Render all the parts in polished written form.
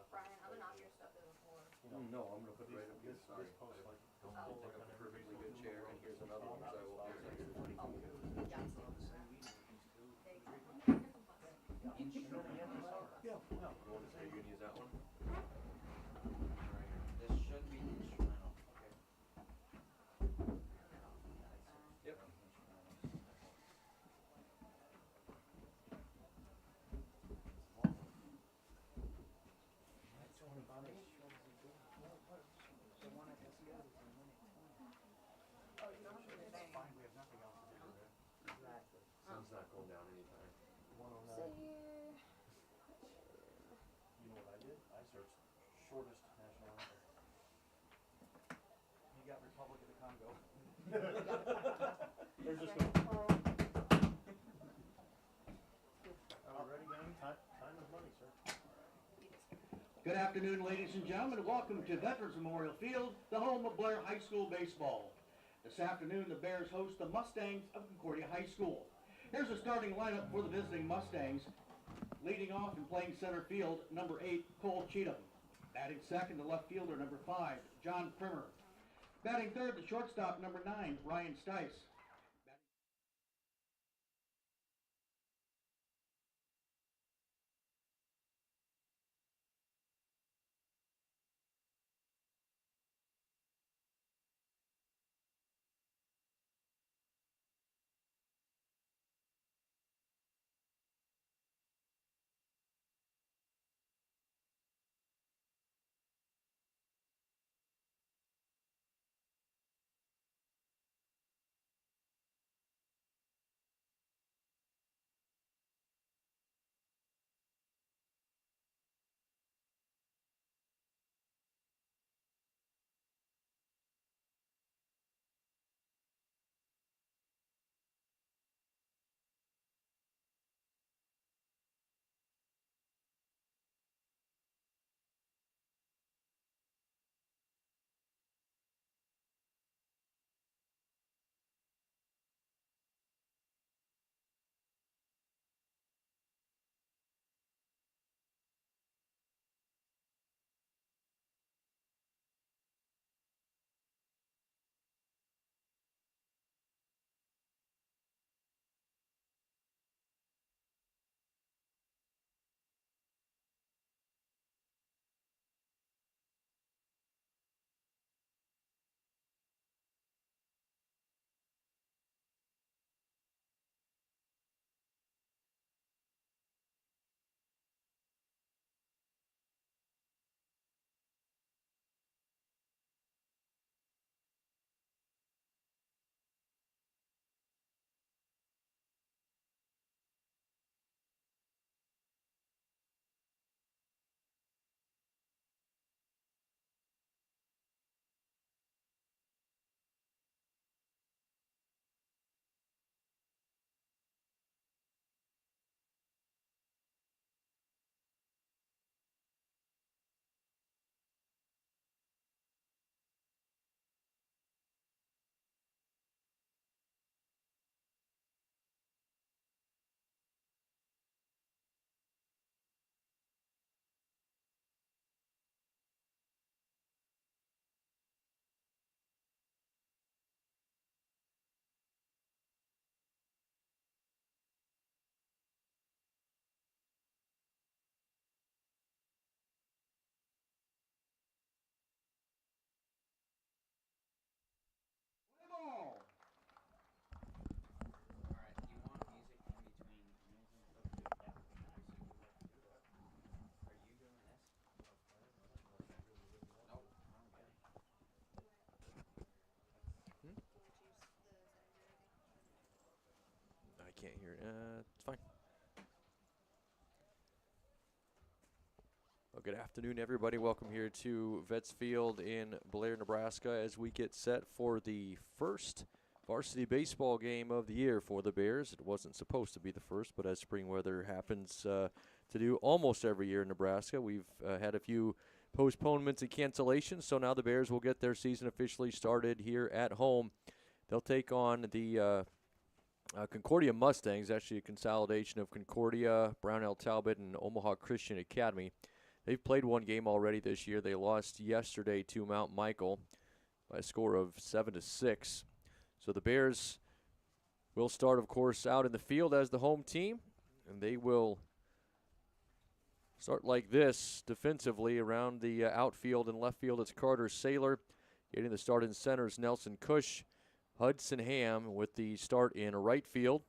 Brian, I'm gonna knock your stuff in before. No, I'm gonna put it right up here. Sorry. post like Don't take up a perfectly good chair, and here's another one, so I will use it. Good job, Sam. yeah, no. You want to say you're gonna use that one? This should be instrumental. Okay. Yep. Oh, you don't have to do It's anything. fine, we have nothing else to do with it. Exactly. Sun's not going down anytime. 109. See. You know what I did? I searched shortest national anthem. You got Republic of the Congo. There's just no. Already, gang? Time is money, sir. Good afternoon, ladies and gentlemen. Welcome to Veterans Memorial Field, the home of Blair High School baseball. This afternoon, the Bears host the Mustangs of Concordia High School. Here's the starting lineup for the visiting Mustangs. Leading off and playing center field, number 8, Cole Cheatham. Batting second, the left fielder, number 5, John Primmer. Batting third, the shortstop, number 9, Ryan Stice. Ball. Alright, do you want music in between anything? Are you doing this? Nope, I'm good. I can't hear it. It's fine. Well, good afternoon, everybody. Welcome here to Vets Field in Blair, Nebraska, as we get set for the first varsity baseball game of the year for the Bears. It wasn't supposed to be the first, but as spring weather happens to do almost every year in Nebraska, we've had a few postponements and cancellations, so now the Bears will get their season officially started here at home. They'll take on the Concordia Mustangs, actually a consolidation of Concordia, Brownell Talbot, and Omaha Christian Academy. They've played one game already this year. They lost yesterday to Mount Michael by a score of 7-6. So the Bears will start, of course, out in the field as the home team, and they will start like this defensively around the outfield and left field. It's Carter Saylor. Getting the start in center is Nelson Cush. Hudson Ham with the start in right field.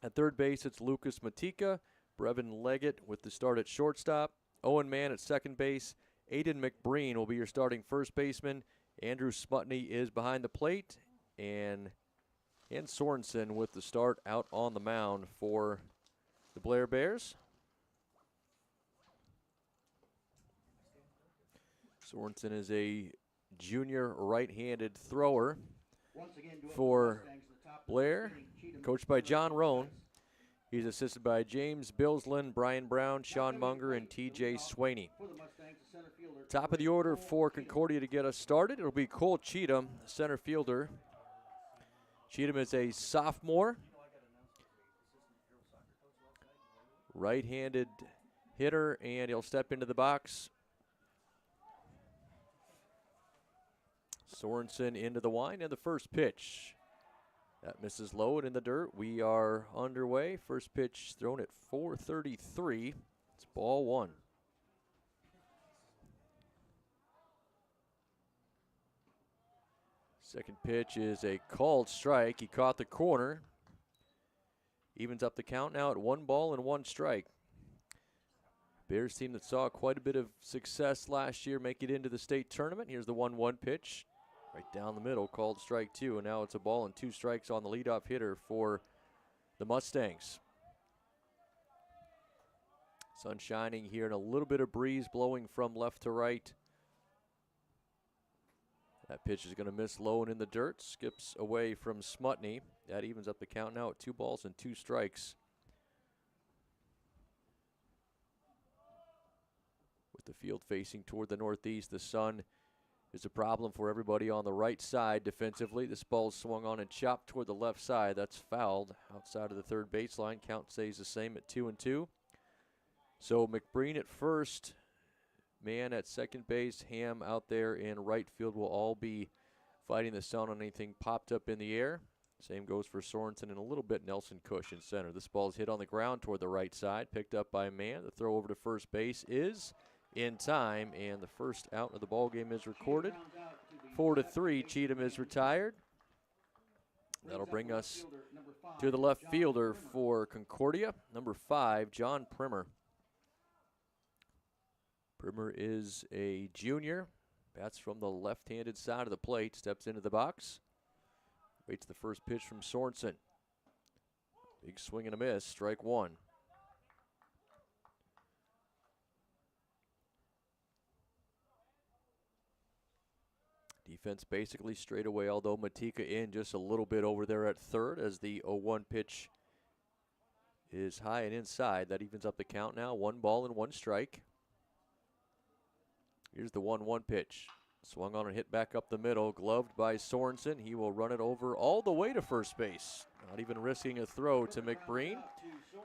At third base, it's Lucas Matika. Brevin Leggett with the start at shortstop. Owen Mann at second base. Aiden McBreen will be your starting first baseman. Andrew Smutney is behind the plate. And Sorensen with the start out on the mound for the Blair Bears. Sorensen is a junior right-handed thrower for Blair, coached by John Roan. He's assisted by James Billsland, Brian Brown, Sean Munger, and T.J. Swaney. Top of the order for Concordia to get us started. It'll be Cole Cheatham, center fielder. Cheatham is a sophomore, right-handed hitter, and he'll step into the box. Sorensen into the wind, and the first pitch. That misses low and in the dirt. We are underway. First pitch thrown at 4:33. It's ball one. Second pitch is a called strike. He caught the corner. Evens up the count now at 1-1 strike. Bears team that saw quite a bit of success last year make it into the state tournament. Here's the 1-1 pitch. Right down the middle, called strike two, and now it's a ball and 2 strikes on the leadoff hitter for the Mustangs. Sun shining here and a little bit of breeze blowing from left to right. That pitch is going to miss low and in the dirt. Skips away from Smutney. That evens up the count now at 2 strikes. With the field facing toward the northeast, the sun is a problem for everybody on the right side defensively. This ball's swung on and chopped toward the left side. That's fouled outside of the third baseline. Count stays the same at 2-2. So McBreen at first, Mann at second base, Ham out there in right field will all be fighting the sun on anything popped up in the air. Same goes for Sorensen and a little bit Nelson Cush in center. This ball's hit on the ground toward the right side, picked up by Mann. The throw over to first base is in time, and the first out of the ball game is recorded. 4-3, Cheatham is retired. That'll bring us to the left fielder for Concordia, number 5, John Primer. Primer is a junior. Bats from the left-handed side of the plate, steps into the box. Waits the first pitch from Sorensen. Big swing and a miss, strike one. Defense basically straight away, although Matika in just a little bit over there at third as the 0-1 pitch is high and inside. That evens up the count now. 1-1 strike. Here's the 1-1 pitch. Swung on and hit back up the middle. Gloved by Sorensen. He will run it over all the way to first base. Not even risking a throw to McBreen.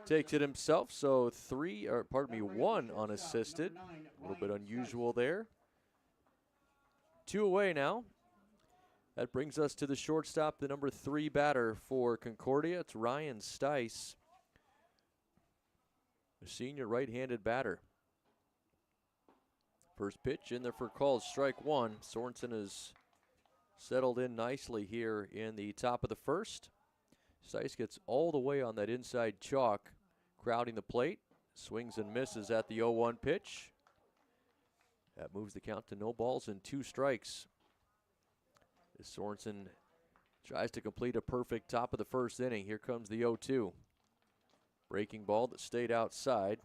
Takes it himself, so 1 unassisted. A little bit unusual there. 2 away now. That brings us to the shortstop, the number 3 batter for Concordia. It's Ryan Stice, a senior right-handed batter. First pitch in there for called strike one. Sorensen is settled in nicely here in the top of the first. Stice gets all the way on that inside chalk, crowding the plate. Swings and misses at the 0-1 pitch. That moves the count to 0-2 strikes. As Sorensen tries to complete a perfect top of the first inning. Here comes the 0-2. Breaking ball that stayed outside.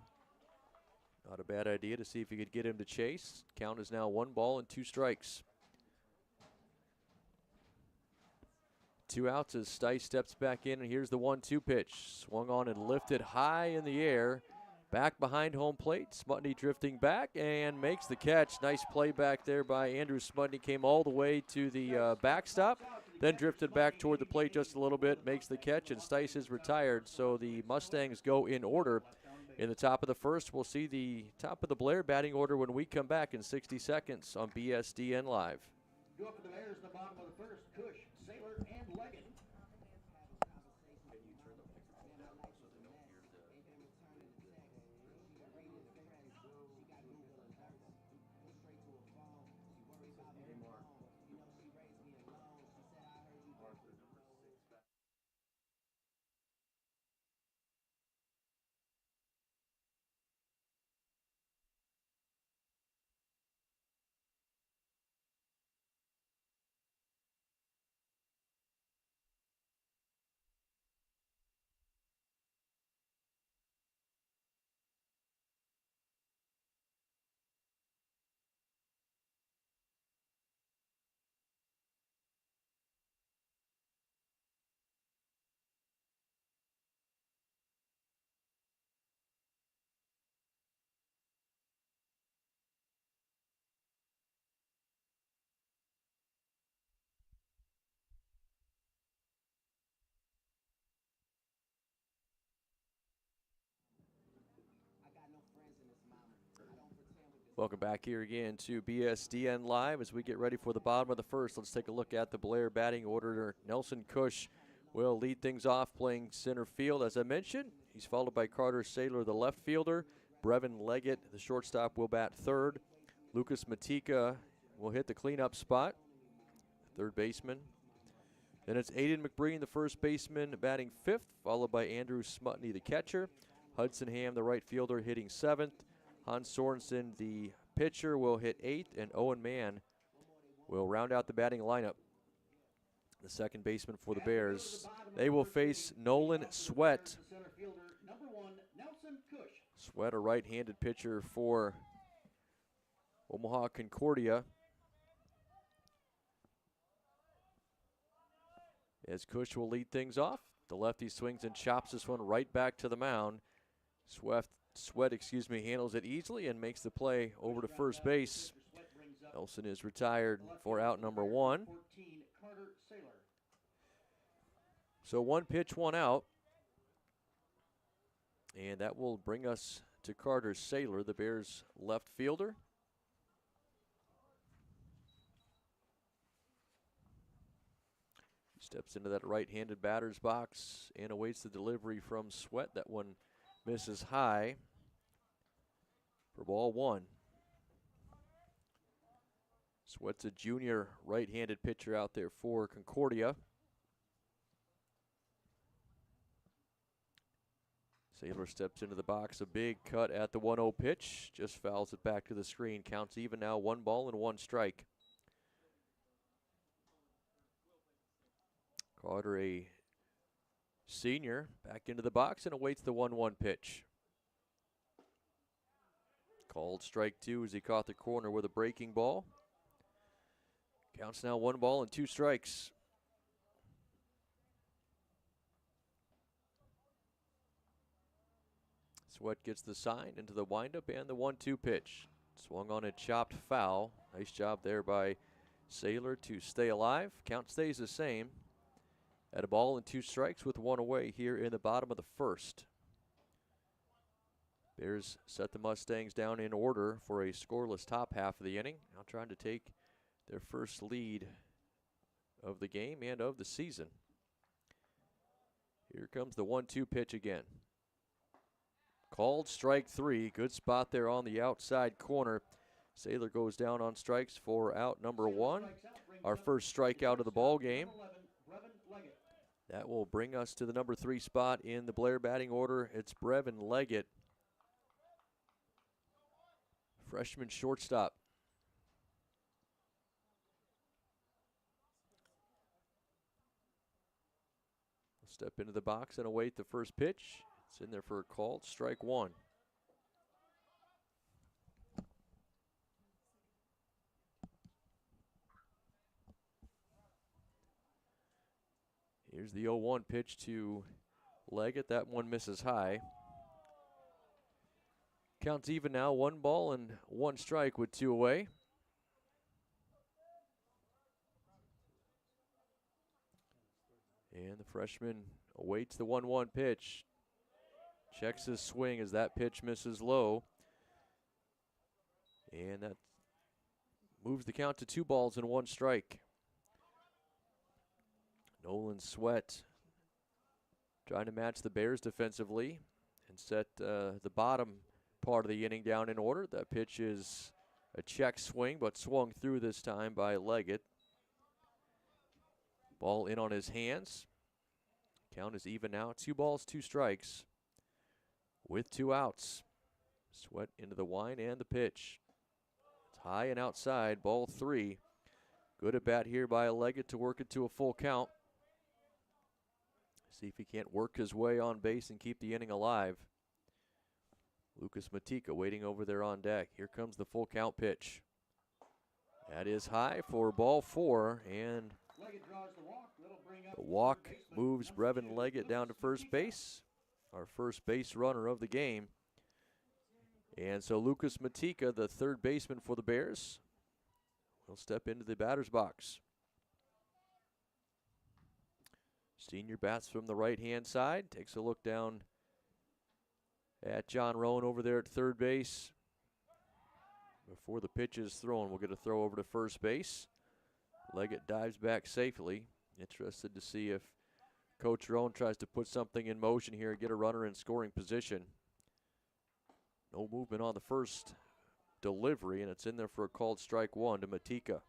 Not a bad idea to see if you could get him to chase. Count is now 1-2 strikes. 2 outs as Stice steps back in, and here's the 1-2 pitch. Swung on and lifted high in the air. Back behind home plate. Smutney drifting back and makes the catch. Nice play back there by Andrew Smutney. Came all the way to the backstop, then drifted back toward the plate just a little bit, makes the catch, and Stice is retired. So the Mustangs go in order In the top of the first, we'll see the top of the Blair batting order when we come back in 60 seconds on BSDN Live. Go up for the Bears in the bottom of the first. Cush, Sailor, and Leggett. Welcome back here again to BSDN Live as we get ready for the bottom of the first. Let's take a look at the Blair batting order. Nelson Cush will lead things off playing center field. As I mentioned, he's followed by Carter Saylor, the left fielder. Brevin Leggett, the shortstop, will bat third. Lucas Matika will hit the cleanup spot, third baseman. Then it's Aiden McBreen, the first baseman, batting fifth, followed by Andrew Smutney, the catcher. Hudson Ham, the right fielder, hitting seventh. Hans Sorensen, the pitcher, will hit eighth, and Owen Mann will round out the batting lineup. The second baseman for the Bears. They will face Nolan Sweat. Sweat, a right-handed pitcher for Omaha Concordia. As Cush will lead things off. The lefty swings and chops this one right back to the mound. Sweat, handles it easily and makes the play over to first base. Nelson is retired for out number one. So one pitch, one out. And that will bring us to Carter Saylor, the Bears' left fielder. Steps into that right-handed batter's box and awaits the delivery from Sweat. That one misses high for ball one. Sweat's a junior right-handed pitcher out there for Concordia. Saylor steps into the box, a big cut at the 1-0 pitch. Just fouls it back to the screen. Counts even now, 1 ball and 1 strike. Carter, a senior, back into the box and awaits the 1-1 pitch. Called strike 2 as he caught the corner with a breaking ball. Counts now 1 ball and 2 strikes. Sweat gets the sign into the windup and the 1-2 pitch. Swung on and chopped foul. Nice job there by Saylor to stay alive. Count stays the same. At a ball and 2 strikes with 1 away here in the bottom of the first. Bears set the Mustangs down in order for a scoreless top half of the inning. Now trying to take their first lead of the game and of the season. Here comes the 1-2 pitch again. Called strike 3. Good spot there on the outside corner. Saylor goes down on strikes for out number 1. Our first strikeout of the ball game. That will bring us to the number 3 spot in the Blair batting order. It's Brevin Leggett, freshman shortstop. Step into the box and await the first pitch. It's in there for a called strike 1. Here's the 0-1 pitch to Leggett. That one misses high. Counts even now, 1 ball and 1 strike with 2 away. And the freshman awaits the 1-1 pitch. checks his swing as that pitch misses low. And that moves the count to 2 balls and 1 strike. Nolan Sweat trying to match the Bears defensively and set the bottom part of the inning down in order. That pitch is a check swing, but swung through this time by Leggett. Ball in on his hands. Count is even now. 2 balls, 2 strikes with 2 outs. Sweat into the wind and the pitch. It's high and outside, ball 3. Good at bat here by Leggett to work it to a full count. See if he can't work his way on base and keep the inning alive. Lucas Matika waiting over there on deck. Here comes the full count pitch. That is high for ball 4, and the walk moves Brevin Leggett down to first base, our first base runner of the game. And so Lucas Matika, the third baseman for the Bears, will step into the batter's box. Senior bats from the right-hand side. Takes a look down at John Rowan over there at third base. Before the pitch is thrown, we'll get a throw over to first base. Leggett dives back safely. Interested to see if Coach Rowan tries to put something in motion here and get a runner in scoring position. No movement on the first delivery, and it's in there for a called strike 1 to Matika.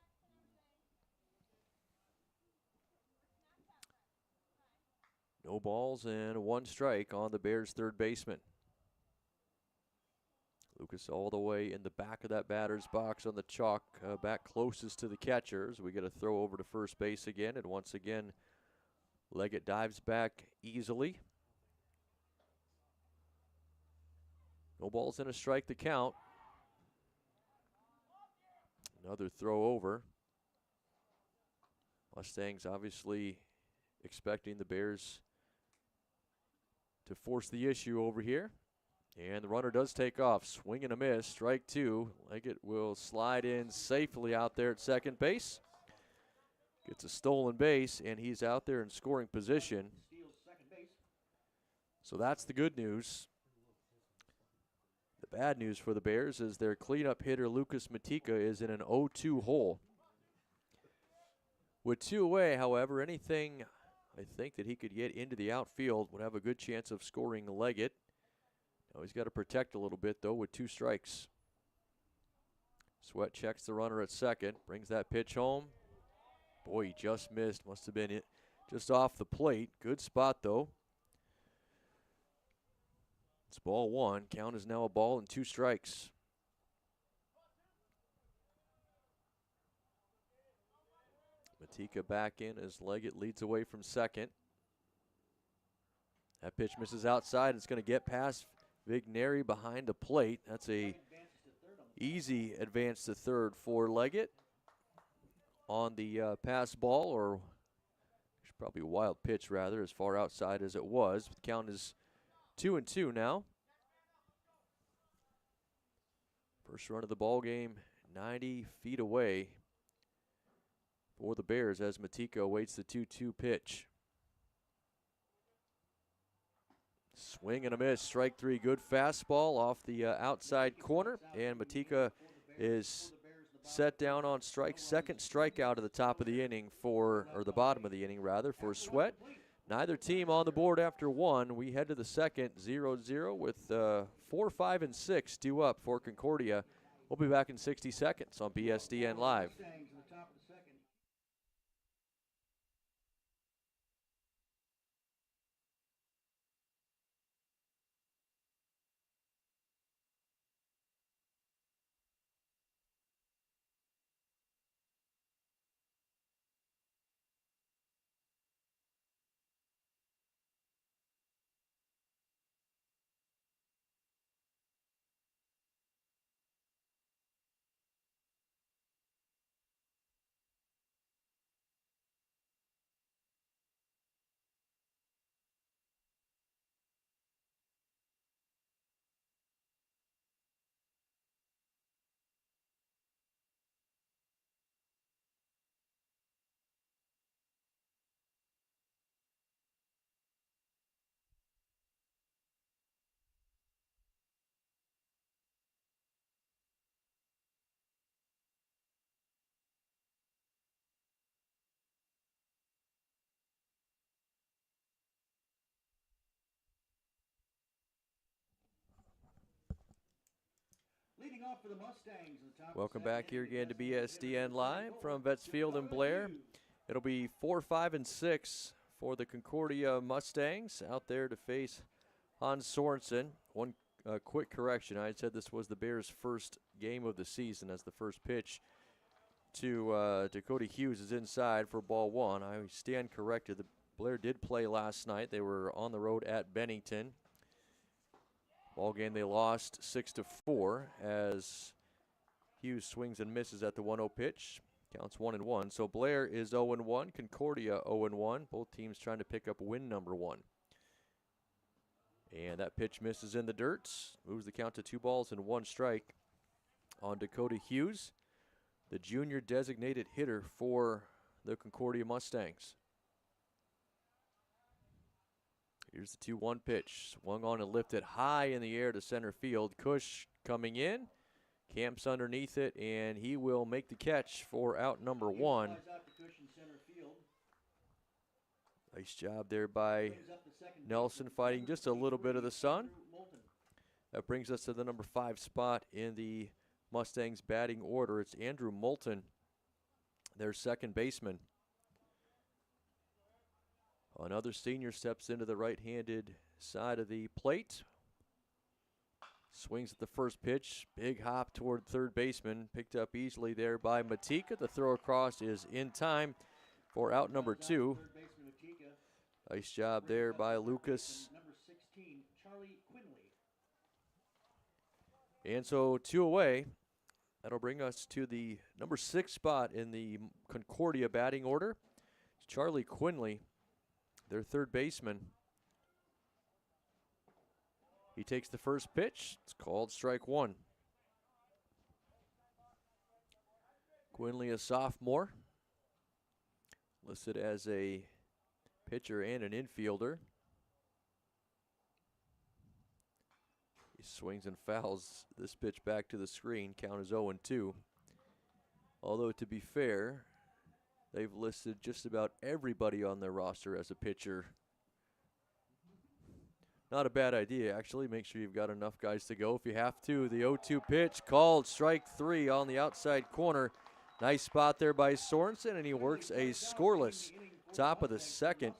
No balls and 1 strike on the Bears' third baseman. Lucas all the way in the back of that batter's box on the chalk, back closest to the catchers. We get a throw over to first base again, and once again, Leggett dives back easily. No balls and a strike to count. Another throw over. Mustangs obviously expecting the Bears to force the issue over here. And the runner does take off. Swing and a miss. Strike 2. Leggett will slide in safely out there at second base. Gets a stolen base, and he's out there in scoring position. So that's the good news. The bad news for the Bears is their cleanup hitter, Lucas Matika, is in an 0-2 hole. With 2 away, however, anything I think that he could get into the outfield would have a good chance of scoring Leggett. Now he's got to protect a little bit, though, with 2 strikes. Sweat checks the runner at second, brings that pitch home. Boy, he just missed. Must have been it just off the plate. Good spot, though. It's ball 1. Count is now a ball and 2 strikes. Matika back in as Leggett leads away from second. That pitch misses outside. It's going to get past Vigneri behind the plate. That's a easy advance to third for Leggett on the pass ball, or probably a wild pitch rather, as far outside as it was. The count is 2-2 now. First run of the ball game, 90 feet away for the Bears as Matika awaits the 2-2 pitch. Swing and a miss, strike 3. Good fastball off the outside corner, and Matika is set down on strike. Second strikeout of the top of the inning for, or the bottom of the inning rather, for Sweat. Neither team on the board after 1. We head to the second, 0-0 with 4, 5, and 6 due up for Concordia. We'll be back in 60 seconds on BSDN Live. Leading off for the Mustangs in the top of the Welcome second back here inning, again to the designated BSDN hitter, Live Blair, from Vets Field in Dakota Blair. Hughes. It'll be 4, 5, and 6 for the Concordia Mustangs out there to face Hans Sorensen. One quick correction. I had said this was the Bears' first game of the season, as the first pitch to Dakota Hughes is inside for ball one. I stand corrected. The Blair did play last night. They were on the road at Bennington. Ball game they lost 6-4 as Hughes swings and misses at the 1-0 pitch. Counts 1-1. So Blair is 0-1. Concordia 0-1. Both teams trying to pick up win number 1. And that pitch misses in the dirt. Moves the count to 2 balls and 1 strike on Dakota Hughes, the junior designated hitter for the Concordia Mustangs. Here's the 2-1 pitch. Swung on and lifted high in the air to center field. Cush coming in, camps underneath it, and he will make the catch for out number 1. Flies out to Cush in center field. Nice job there by Brings up the second Nelson, baseman, fighting number just a little bit of the 23, sun. Andrew Moulton. That brings us to the number 5 spot in the Mustangs batting order. It's Andrew Moulton, their second baseman. Another senior steps into the right-handed side of the plate. Swings at the first pitch. Big hop toward third baseman. Picked up easily there by Matika. The throw across is in time for out number 2. Third baseman Matika. Nice job there by Lucas. Number 16, Charlie Quinley. And so 2 away. That'll bring us to the number 6 spot in the Concordia batting order. It's Charlie Quinley, their third baseman. He takes the first pitch. It's called strike 1. Quinley, a sophomore, listed as a pitcher and an infielder. He swings and fouls this pitch back to the screen. Count is 0-2. Although, to be fair, they've listed just about everybody on their roster as a pitcher. Not a bad idea, actually. Make sure you've got enough guys to go if you have to. The 0-2 pitch called strike 3 on the outside corner. Nice spot there by Sorensen, and he works a scoreless top of the second.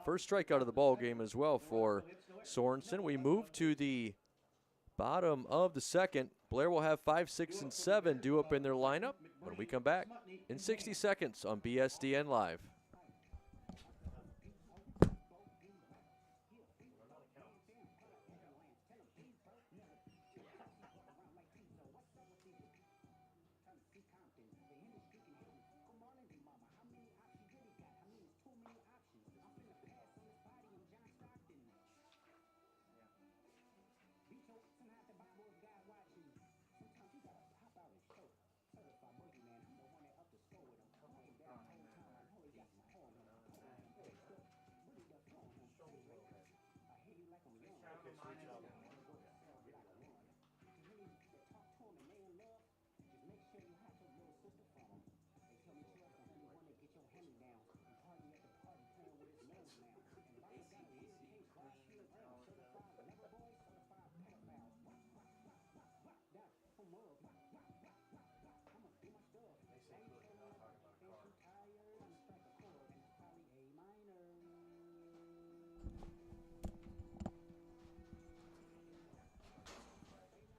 First strikeout of the ball game as well for Sorensen. We move to the bottom of the second. Blair will have 5, 6, and 7 due up in their lineup when we come back in 60 seconds on BSDN Live.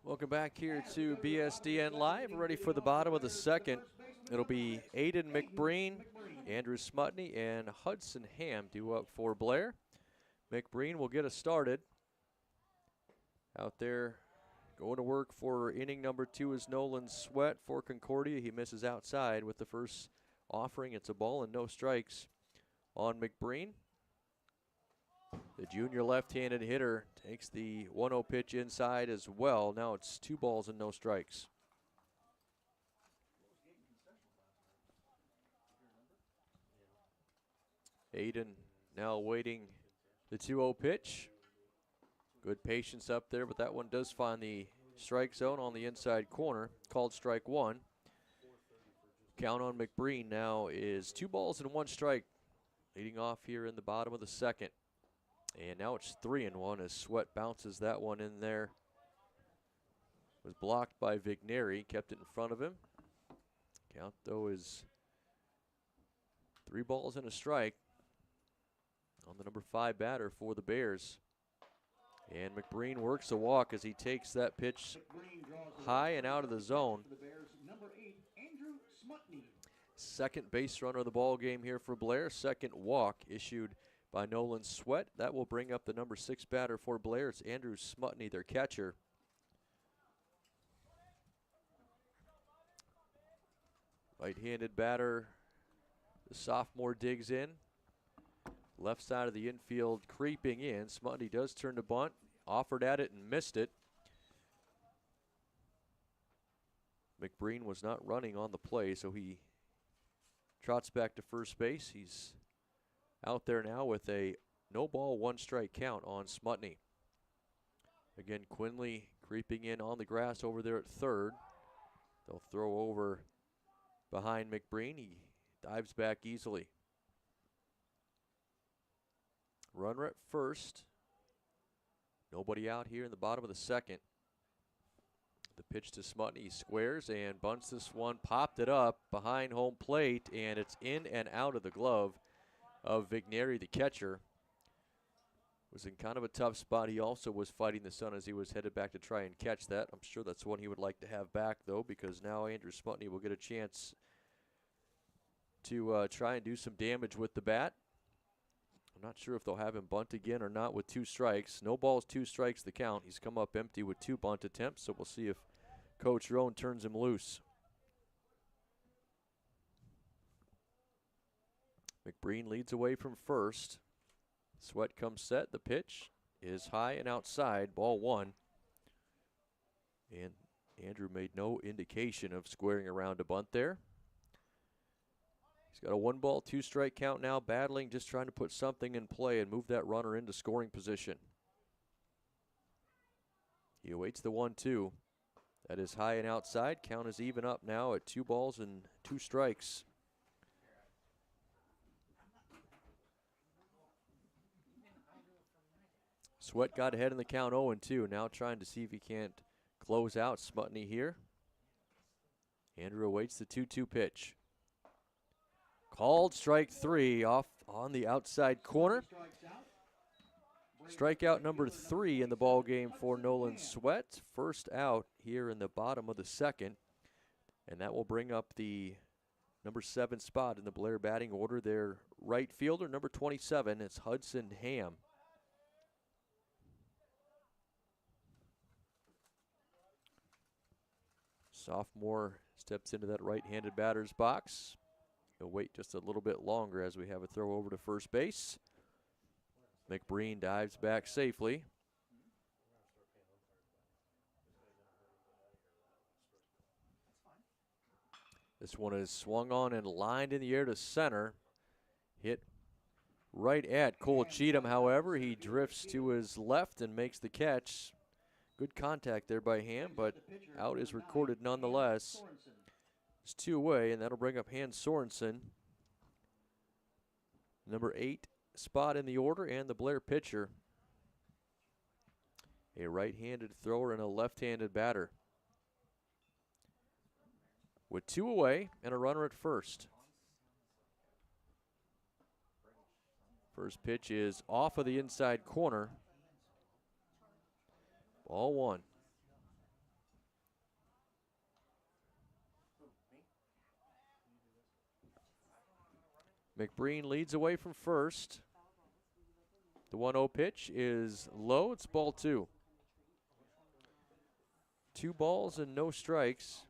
Welcome back here to BSDN Live. Ready for the bottom of the second. It'll be Aiden McBreen, Andrew Smutney, and Hudson Ham due up for Blair. McBreen will get us started. Out there going to work for inning number 2 is Nolan Sweat for Concordia. He misses outside with the first offering. It's a ball and no strikes on McBreen. The junior left-handed hitter takes the 1-0 pitch inside as well. Now it's 2 balls and no strikes. Aiden now waiting the 2-0 pitch. Good patience up there, but that one does find the strike zone on the inside corner. Called strike 1. Count on McBreen now is 2 balls and 1 strike. Leading off here in the bottom of the second. And now it's 3-1 as Sweat bounces that one in there. Was blocked by Vigneri, kept it in front of him. Count, though, is 3 balls and a strike on the number 5 batter for the Bears. And McBreen works a walk as he takes that pitch high and out of the zone. Second base runner of the ball game here for Blair. Second walk issued by Nolan Sweat. That will bring up the number 6 batter for Blair. It's Andrew Smutney, their catcher. Right-handed batter. The sophomore digs in. Left side of the infield creeping in. Smutney does turn to bunt. Offered at it and missed it. McBreen was not running on the play, so he trots back to first base. He's out there now with a no ball, 1 strike count on Smutney. Again, Quinley creeping in on the grass over there at third. They'll throw over behind McBreen. He dives back easily. Runner at first. Nobody out here in the bottom of the second. The pitch to Smutney. He squares and bunts this one. Popped it up behind home plate, and it's in and out of the glove of Vigneri, the catcher. Was in kind of a tough spot. He also was fighting the sun as he was headed back to try and catch that. I'm sure that's one he would like to have back, though, because now Andrew Smutney will get a chance to try and do some damage with the bat. I'm not sure if they'll have him bunt again or not with 2 strikes. No balls, 2 strikes the count. He's come up empty with 2 bunt attempts, so we'll see if Coach Roan turns him loose. McBreen leads away from first. Sweat comes set. The pitch is high and outside. Ball 1. And Andrew made no indication of squaring around to bunt there. He's got a 1 ball, 2 strike count now, battling, just trying to put something in play and move that runner into scoring position. He awaits the 1-2. That is high and outside. Count is even up now at 2 balls and 2 strikes. Sweat got ahead in the count 0-2. Now trying to see if he can't close out Smutney here. Andrew awaits the 2-2 pitch. Called strike 3 off on the outside corner. Strikeout number 3 in the ball game for Nolan Sweat. First out here in the bottom of the second. And that will bring up the number 7 spot in the Blair batting order. Their right fielder, number 27, it's Hudson Ham. Sophomore steps into that right-handed batter's box. He'll wait just a little bit longer as we have a throw over to first base. McBreen dives back safely. This one is swung on and lined in the air to center. Hit right at Cole Cheatham, however. He drifts to his left and makes the catch. Good contact there by Ham, but out is recorded nonetheless. It's 2 away, and that'll bring up Hans Sorensen. Number 8 spot in the order, and the Blair pitcher. A right-handed thrower and a left-handed batter. With 2 away and a runner at first. First pitch is off of the inside corner. Ball 1. McBreen leads away from first. The 1-0 pitch is low. It's ball 2. 2 balls and no strikes.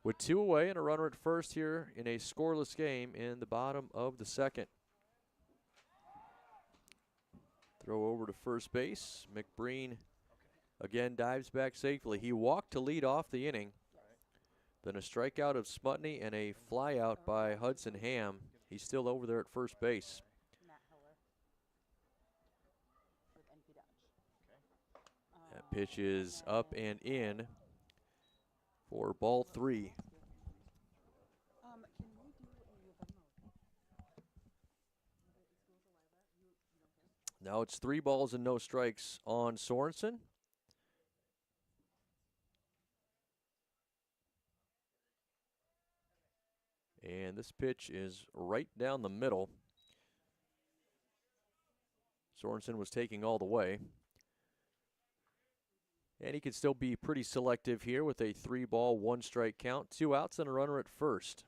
With 2 away and a runner at first here in a scoreless game in the bottom of the second. Throw over to first base. McBreen again dives back safely. He walked to lead off the inning. Then a strikeout of Smutney and a fly out by Hudson Ham. He's still over there at first base. That pitch is up and in for ball 3. Now it's 3 balls and no strikes on Sorensen. And this pitch is right down the middle. Sorensen was taking all the way. And he can still be pretty selective here with a 3-ball, 1-strike count. 2 outs and a runner at first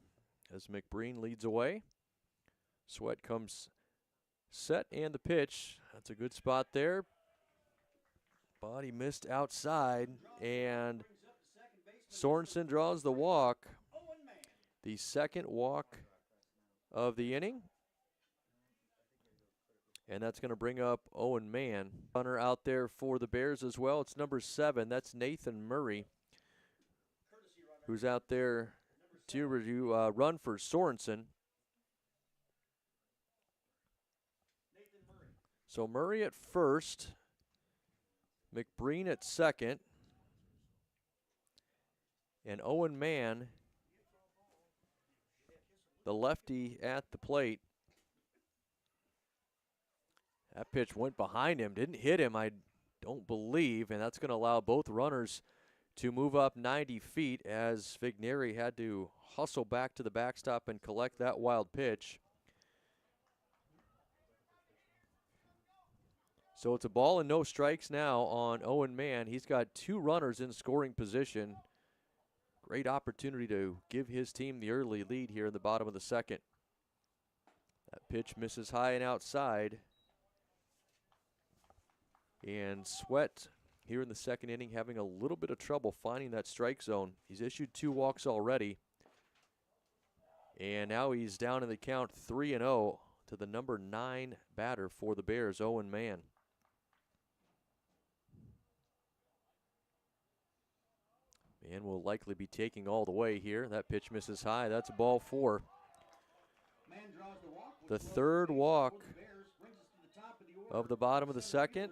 as McBreen leads away. Sweat comes set and the pitch. That's a good spot there. Body missed outside, and Sorensen draws the walk. The second walk of the inning. And that's going to bring up Owen Mann. Runner out there for the Bears as well. It's number 7. That's Nathan Murray, who's out there to run for Sorensen. So Murray at first, McBreen at second, and Owen Mann, the lefty, at the plate. That pitch went behind him, didn't hit him, I don't believe, and that's going to allow both runners to move up 90 feet as Vigneri had to hustle back to the backstop and collect that wild pitch. So it's a ball and no strikes now on Owen Mann. He's got 2 runners in scoring position. Great opportunity to give his team the early lead here in the bottom of the second. That pitch misses high and outside. And Sweat here in the second inning having a little bit of trouble finding that strike zone. He's issued 2 walks already. And now he's down in the count 3-0 to the number 9 batter for the Bears, Owen Mann. And will likely be taking all the way here. That pitch misses high. That's ball 4. The third walk of the bottom of the second.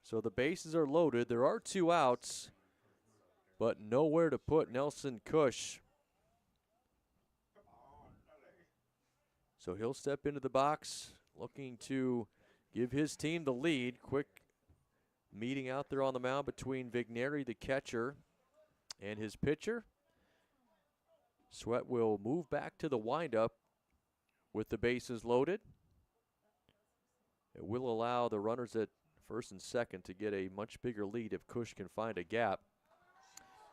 So the bases are loaded. There are 2 outs, but nowhere to put Nelson Cush. So he'll step into the box looking to give his team the lead. Quick meeting out there on the mound between Vigneri, the catcher, and his pitcher. Sweat will move back to the windup with the bases loaded. It will allow the runners at first and second to get a much bigger lead if Cush can find a gap.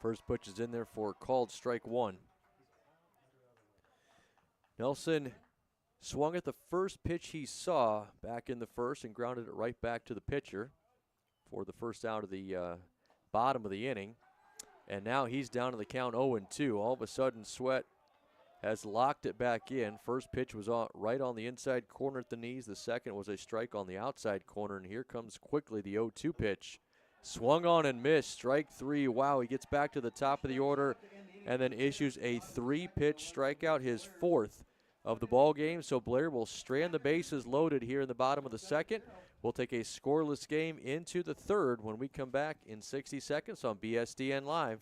First pitch is in there for called strike 1. Nelson swung at the first pitch he saw back in the first and grounded it right back to the pitcher for the first out of the bottom of the inning. And now he's down to the count 0-2. All of a sudden, Sweat has locked it back in. First pitch was right on the inside corner at the knees. The second was a strike on the outside corner. And here comes quickly the 0-2 pitch. Swung on and missed. Strike 3. Wow, he gets back to the top of the order and then issues a 3-pitch strikeout, his 4th of the ball game. So Blair will strand the bases loaded here in the bottom of the second. We'll take a scoreless game into the third when we come back in 60 seconds on BSDN Live.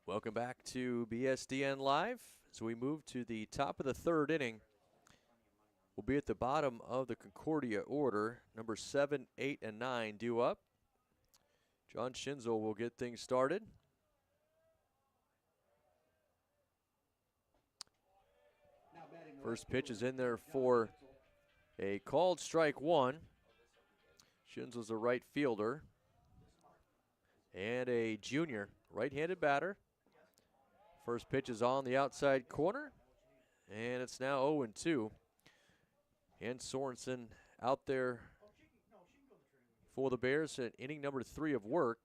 Welcome back to BSDN Live. So we move to the top of the third inning. We'll be at the bottom of the Concordia order. Number 7, 8, and 9 due up. John Schinzel will get things started. First pitch is in there for a called strike one. Shins was a right fielder and a junior right-handed batter. First pitch is on the outside corner, and it's now 0-2. And Sorensen out there for the Bears at inning number 3 of work.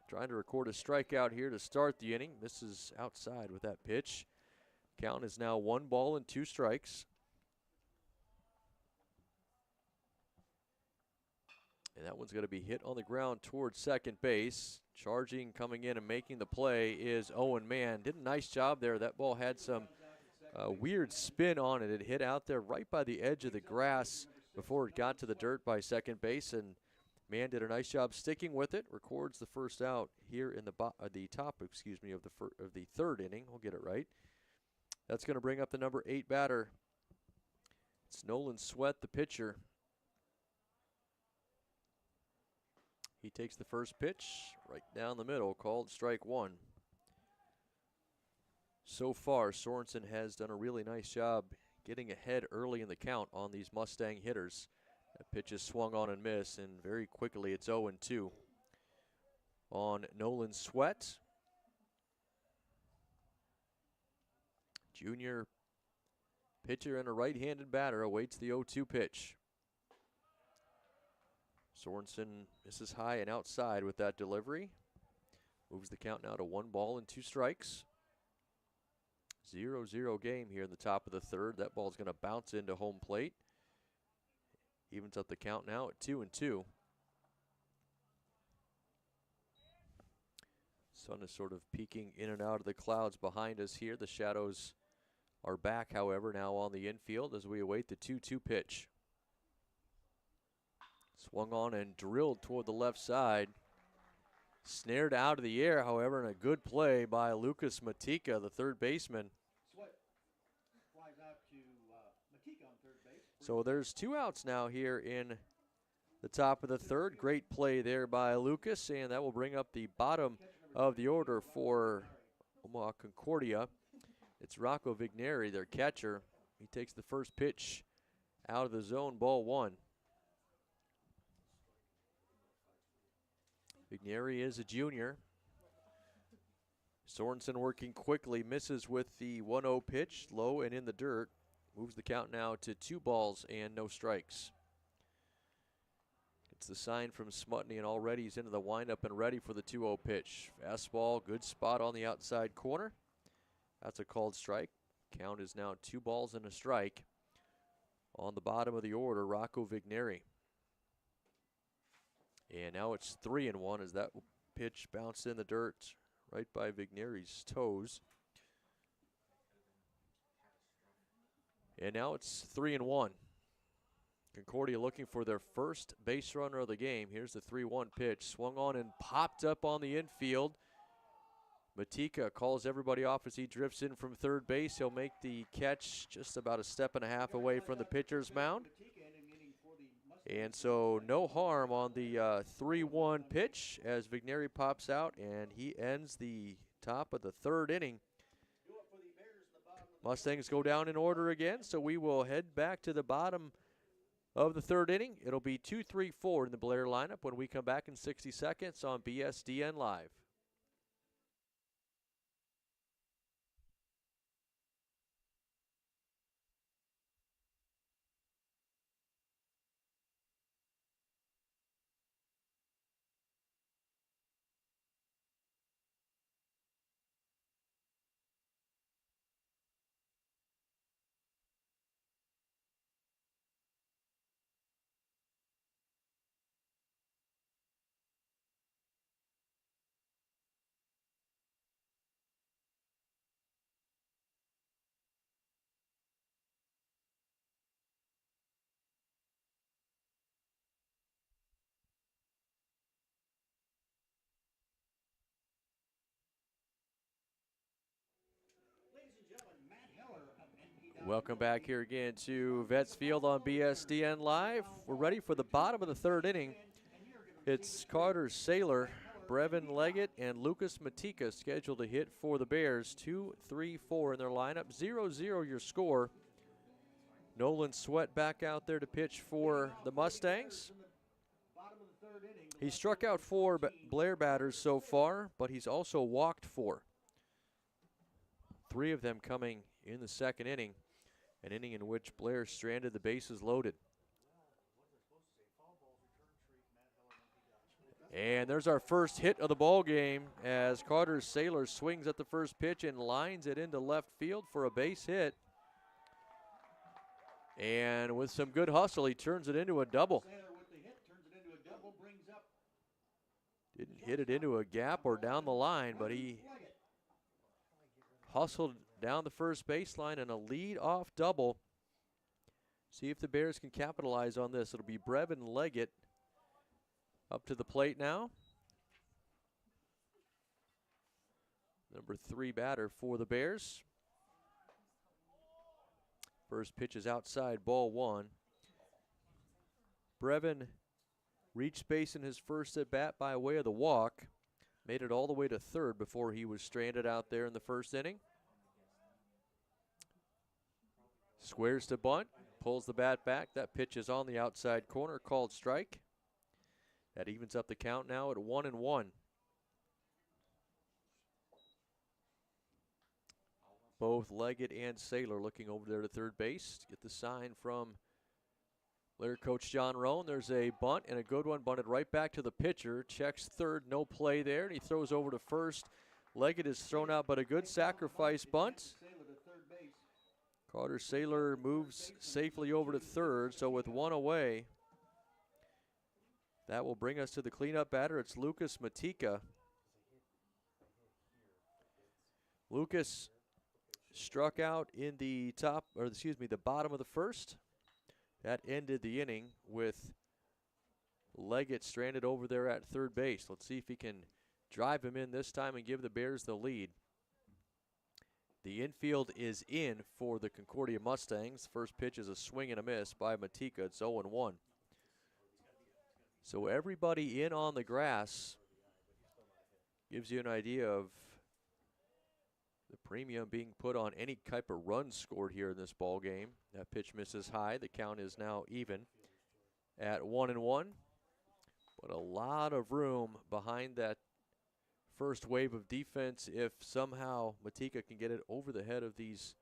Trying to record a strikeout here to start the inning. Misses outside with that pitch. Count is now 1 ball and 2 strikes. And that one's going to be hit on the ground towards second base. Charging, coming in and making the play is Owen Mann. Did a nice job there. That ball had some weird spin on it. It hit out there right by the edge of the grass before it got to the dirt by second base. And Mann did a nice job sticking with it. Records the first out here in the top, of the third inning. We'll get it right. That's going to bring up the number 8 batter. It's Nolan Sweat, the pitcher. He takes the first pitch right down the middle, called strike one. So far, Sorensen has done a really nice job getting ahead early in the count on these Mustang hitters. That pitch is swung on and missed, and very quickly it's 0-2 on Nolan Sweat. Junior pitcher and a right-handed batter awaits the 0-2 pitch. Sorensen misses high and outside with that delivery. Moves the count now to 1 ball and 2 strikes. 0-0 game here in the top of the third. That ball's going to bounce into home plate. Evens up the count now at 2-2. Sun is sort of peeking in and out of the clouds behind us here. The shadows are back, however, now on the infield as we await the 2-2 pitch. Swung on and drilled toward the left side. Snared out of the air, however, and a good play by Lucas Matika, the third baseman. Sweat flies out to Matika on third base. So there's 2 outs now here in the top of the third. Great play there by Lucas, and that will bring up the bottom of the order for Omaha Concordia. It's Rocco Vigneri, their catcher. He takes the first pitch out of the zone, ball 1. Vigneri is a junior. Sorensen working quickly, misses with the 1-0 pitch, low and in the dirt. Moves the count now to 2 balls and no strikes. It's the sign from Smutney, and already he's into the windup and ready for the 2-0 pitch. Fastball, good spot on the outside corner. That's a called strike. Count is now 2 balls and a strike. On the bottom of the order, Rocco Vigneri. And now it's 3-1 as that pitch bounced in the dirt right by Vigneri's toes. And now it's 3-1. Concordia looking for their first base runner of the game. Here's the 3-1 pitch. Swung on and popped up on the infield. Matika calls everybody off as he drifts in from third base. He'll make the catch just about a step and a half away from the pitcher's mound. And so no harm on the 3-1 pitch as Vigneri pops out, and he ends the top of the third inning. Mustangs go down in order again, so we will head back to the bottom of the third inning. It'll be 2-3-4 in the Blair lineup when we come back in 60 seconds on BSDN Live. Welcome back here again to Vets Field on BSDN Live. We're ready for the bottom of the third inning. It's Carter Saylor, Brevin Leggett, and Lucas Matika scheduled to hit for the Bears. 2-3-4 in their lineup. 0-0 your score. Nolan Sweat back out there to pitch for the Mustangs. He struck out 4 Blair batters so far, but he's also walked 4. 3 of them coming in the second inning, an inning in which Blair stranded the bases loaded. And there's our first hit of the ball game as Carter Saylor swings at the first pitch and lines it into left field for a base hit. And with some good hustle, he turns it into a double. Didn't hit it into a gap or down the line, but he hustled down the first baseline and a lead-off double. See if the Bears can capitalize on this. It'll be Brevin Leggett up to the plate now. Number 3 batter for the Bears. First pitch is outside, ball 1. Brevin reached base in his first at bat by way of the walk. Made it all the way to third before he was stranded out there in the first inning. Squares to bunt, pulls the bat back. That pitch is on the outside corner, called strike. That evens up the count now at 1-1. Both Leggett and Saylor looking over there to third base to get the sign from Blair coach John Roan. There's a bunt and a good one, bunted right back to the pitcher. Checks third, no play there, and he throws over to first. Leggett is thrown out, but a good sacrifice bunt. Carter Saylor moves safely over to third, so with 1 away, that will bring us to the cleanup batter. It's Lucas Matika. Lucas struck out in the bottom of the first. That ended the inning with Leggett stranded over there at third base. Let's see if he can drive him in this time and give the Bears the lead. The infield is in for the Concordia Mustangs. First pitch is a swing and a miss by Matika. It's 0-1. So everybody in on the grass gives you an idea of the premium being put on any type of run scored here in this ball game. That pitch misses high. The count is now even at 1-1. But a lot of room behind that first wave of defense if somehow Matika can get it over the head of these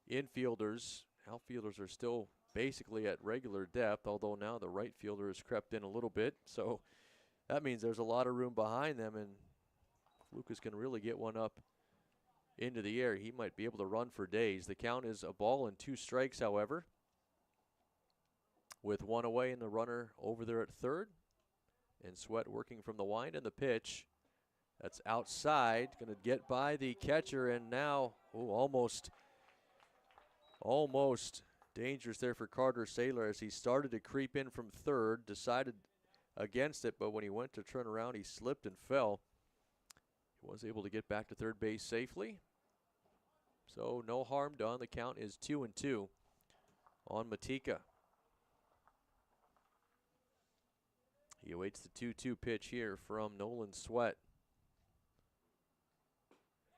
infielders. Outfielders are still basically at regular depth, although now the right fielder has crept in a little bit. So that means there's a lot of room behind them, and if Lucas can really get one up into the air, he might be able to run for days. The count is a ball and 2 strikes, however, with 1 away and the runner over there at third. And Sweat working from the wind, and the pitch that's outside, going to get by the catcher, and now almost dangerous there for Carter Saylor as he started to creep in from third, decided against it, but when he went to turn around, he slipped and fell. He was able to get back to third base safely. So no harm done. The count is 2-2 on Matika. He awaits the 2-2 pitch here from Nolan Sweat.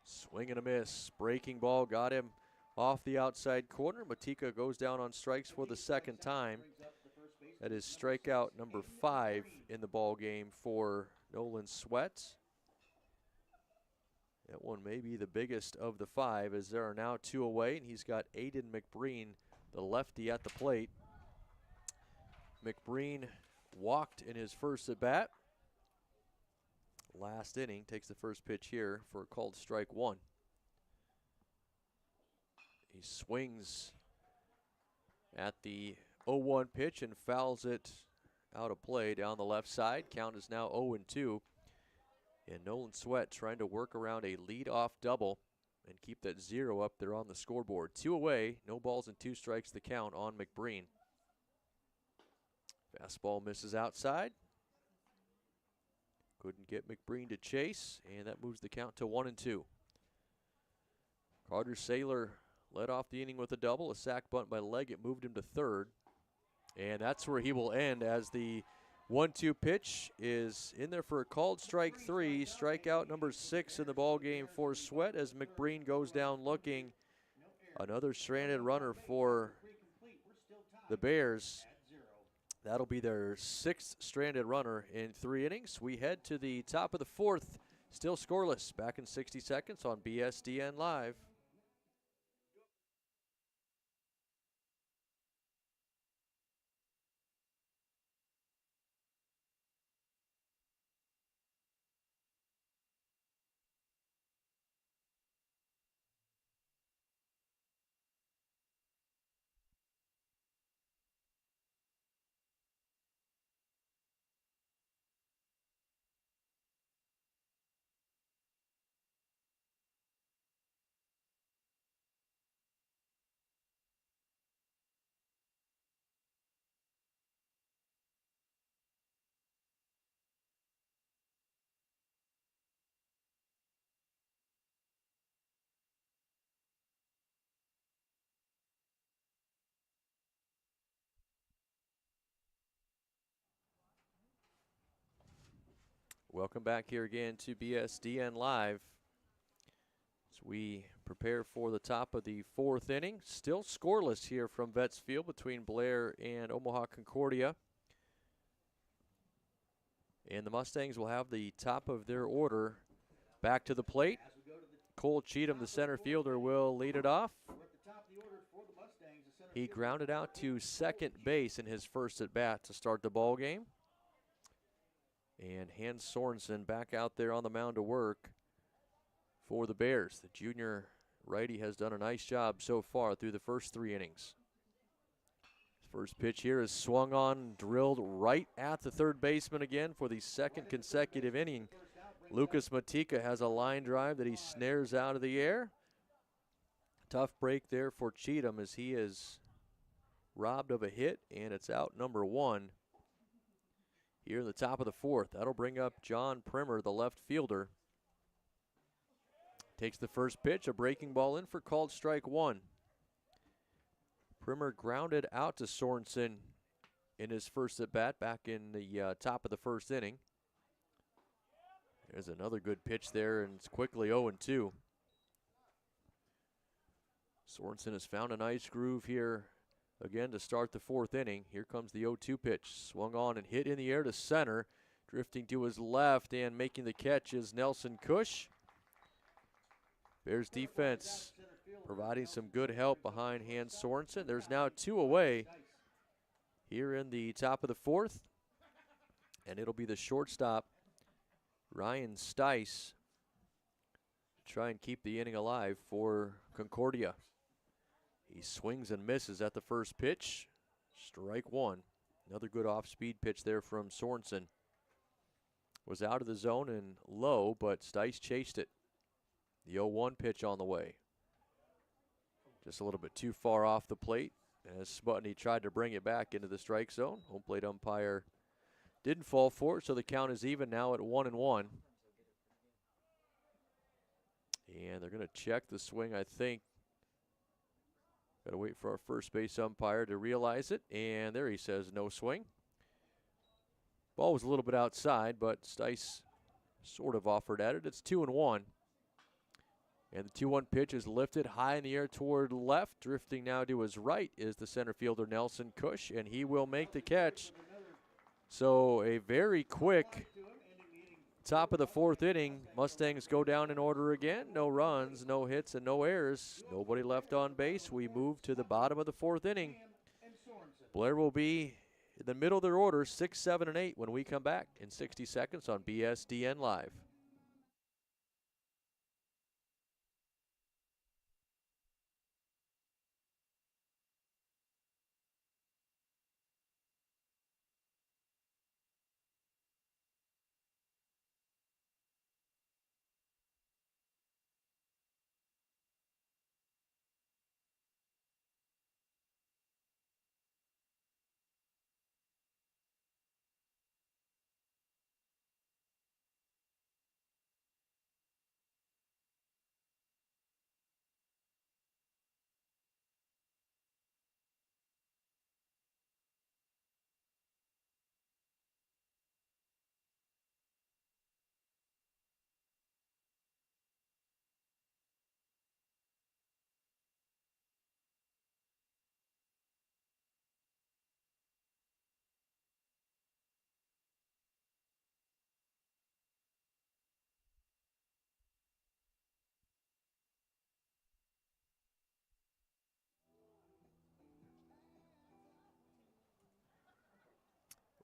Swing and a miss. Breaking ball got him off the outside corner. Matika goes down on strikes for the second time. That is strikeout number 5 in the ball game for Nolan Sweat. That one may be the biggest of the 5 as there are now 2 away, and he's got Aiden McBreen, the lefty, at the plate. McBreen walked in his first at bat. Last inning, takes the first pitch here for a called strike 1. He swings at the 0-1 pitch and fouls it out of play down the left side. Count is now 0-2. And Nolan Sweat trying to work around a lead-off double and keep that 0 up there on the scoreboard. 2 away, no balls and 2 strikes the count on McBreen. Fastball misses outside. Couldn't get McBreen to chase, and that moves the count to 1-2. Carter Saylor led off the inning with a double. A sac bunt by Leggett moved him to third. And that's where he will end as the 1-2 pitch is in there for a called strike 3. Strikeout number 6 in the ball game for Sweat as McBreen goes down looking. Another stranded runner for the Bears. That'll be their 6th stranded runner in 3 innings. We head to the top of the 4th, still scoreless. Back in 60 seconds on BSDN Live. Welcome back here again to BSDN Live as we prepare for the top of the 4th inning. Still scoreless here from Vets Field between Blair and Omaha Concordia. And the Mustangs will have the top of their order back to the plate. Cole Cheatham, the center fielder, will lead it off. He grounded out to second base in his first at-bat to start the ball game. And Hans Sorensen back out there on the mound to work for the Bears. The junior righty has done a nice job so far through the first 3 innings. First pitch here is swung on, drilled right at the third baseman again for the 2nd consecutive inning. Lucas Matika has a line drive that he snares out of the air. Tough break there for Cheatham as he is robbed of a hit, and it's out number 1. Here in the top of the 4th, that'll bring up John Primer, the left fielder. Takes the first pitch, a breaking ball in for called strike 1. Primer grounded out to Sorensen in his first at-bat back in the top of the 1st inning. There's another good pitch there, and it's quickly 0-2. Sorensen has found a nice groove here again to start the 4th inning. Here comes the 0-2 pitch. Swung on and hit in the air to center. Drifting to his left and making the catch is Nelson Cush. Bears defense providing some good help behind Hans Sorensen. There's now 2 away here in the top of the 4th. And it'll be the shortstop, Ryan Stice, to try and keep the inning alive for Concordia. He swings and misses at the first pitch. Strike 1. Another good off-speed pitch there from Sorensen. Was out of the zone and low, but Stice chased it. The 0-1 pitch on the way. Just a little bit too far off the plate as Sputney tried to bring it back into the strike zone. Home plate umpire didn't fall for it, so the count is even now at 1-1. And they're going to check the swing, I think. Got to wait for our first base umpire to realize it. And there he says no swing. Ball was a little bit outside, but Stice sort of offered at it. It's 2-1. And the 2-1 pitch is lifted high in the air toward left. Drifting now to his right is the center fielder Nelson Cush, and he will make the catch. So a very quick top of the 4th inning. Mustangs go down in order again. No runs, no hits, and no errors. Nobody left on base. We move to the bottom of the 4th inning. Blair will be in the middle of their order, 6, 7, and 8 when we come back in 60 seconds on BSDN Live.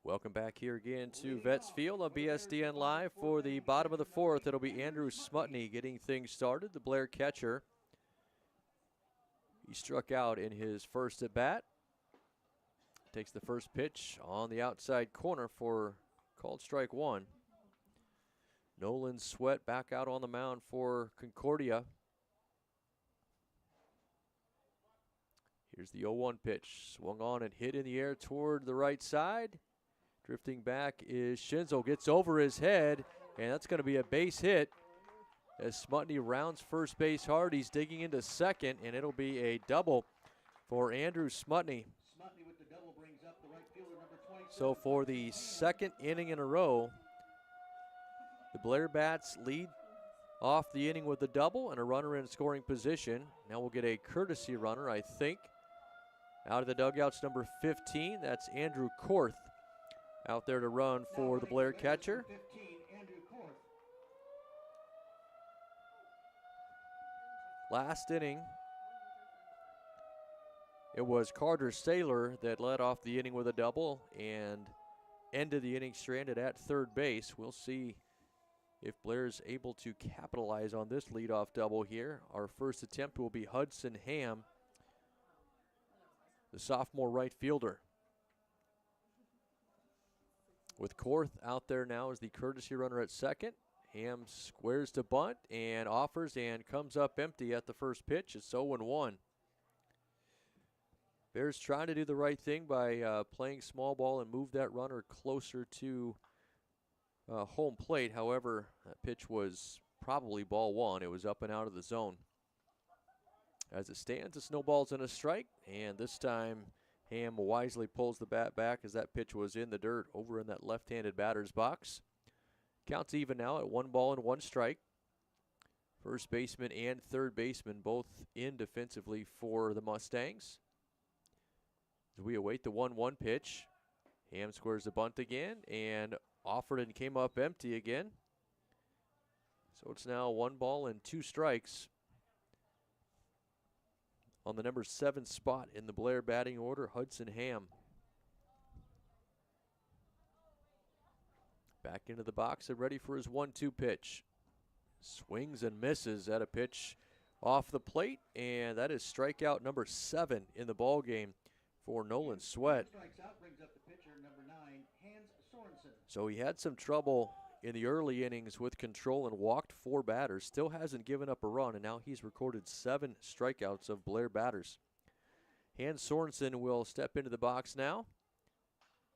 Welcome back here again to Vets Field on BSDN Live for the bottom of the fourth. It'll be Andrew Smutney getting things started, the Blair catcher. He struck out in his first at bat. Takes the first pitch on the outside corner for called strike one. Nolan Sweat back out on the mound for Concordia. Here's the 0-1 pitch. Swung on and hit in the air toward the right side. Drifting back is Schinzel. Gets over his head, and that's going to be a base hit as Smutney rounds first base hard. He's digging into second, and it'll be a double for Andrew Smutney. Smutney with the double brings up the right fielder, number 27. So for the second inning in a row, the Blair Bats lead off the inning with a double and a runner in scoring position. Now we'll get a courtesy runner, I think. Out of the dugouts, number 15, that's Andrew Korth out there to run for the Blair catcher. 15, Andrew Korth. Last inning, it was Carter Saylor that led off the inning with a double and ended the inning stranded at third base. We'll see if Blair's able to capitalize on this leadoff double here. Our first attempt will be Hudson Ham, the sophomore right fielder. With Korth out there now as the courtesy runner at second. Ham squares to bunt and offers and comes up empty at the first pitch. It's 0-1. Bears trying to do the right thing by playing small ball and move that runner closer to home plate. However, that pitch was probably ball one. It was up and out of the zone. As it stands, it's no balls and a strike, and this time Ham wisely pulls the bat back as that pitch was in the dirt over in that left-handed batter's box. Counts even now at 1 ball and 1 strike. First baseman and third baseman both in defensively for the Mustangs. As we await the 1-1 pitch, Ham squares the bunt again and offered and came up empty again. So it's now 1 ball and 2 strikes on the number 7 spot in the Blair batting order, Hudson Ham. Back into the box and ready for his 1-2 pitch. Swings and misses at a pitch off the plate, and that is strikeout number 7 in the ball game for Nolan Sweat. Strikes out, brings up the pitcher, number 9, Hans Sorensen. So he had some trouble in the early innings with control and walked 4 batters. Still hasn't given up a run, and now he's recorded 7 strikeouts of Blair batters. Hans Sorensen will step into the box now.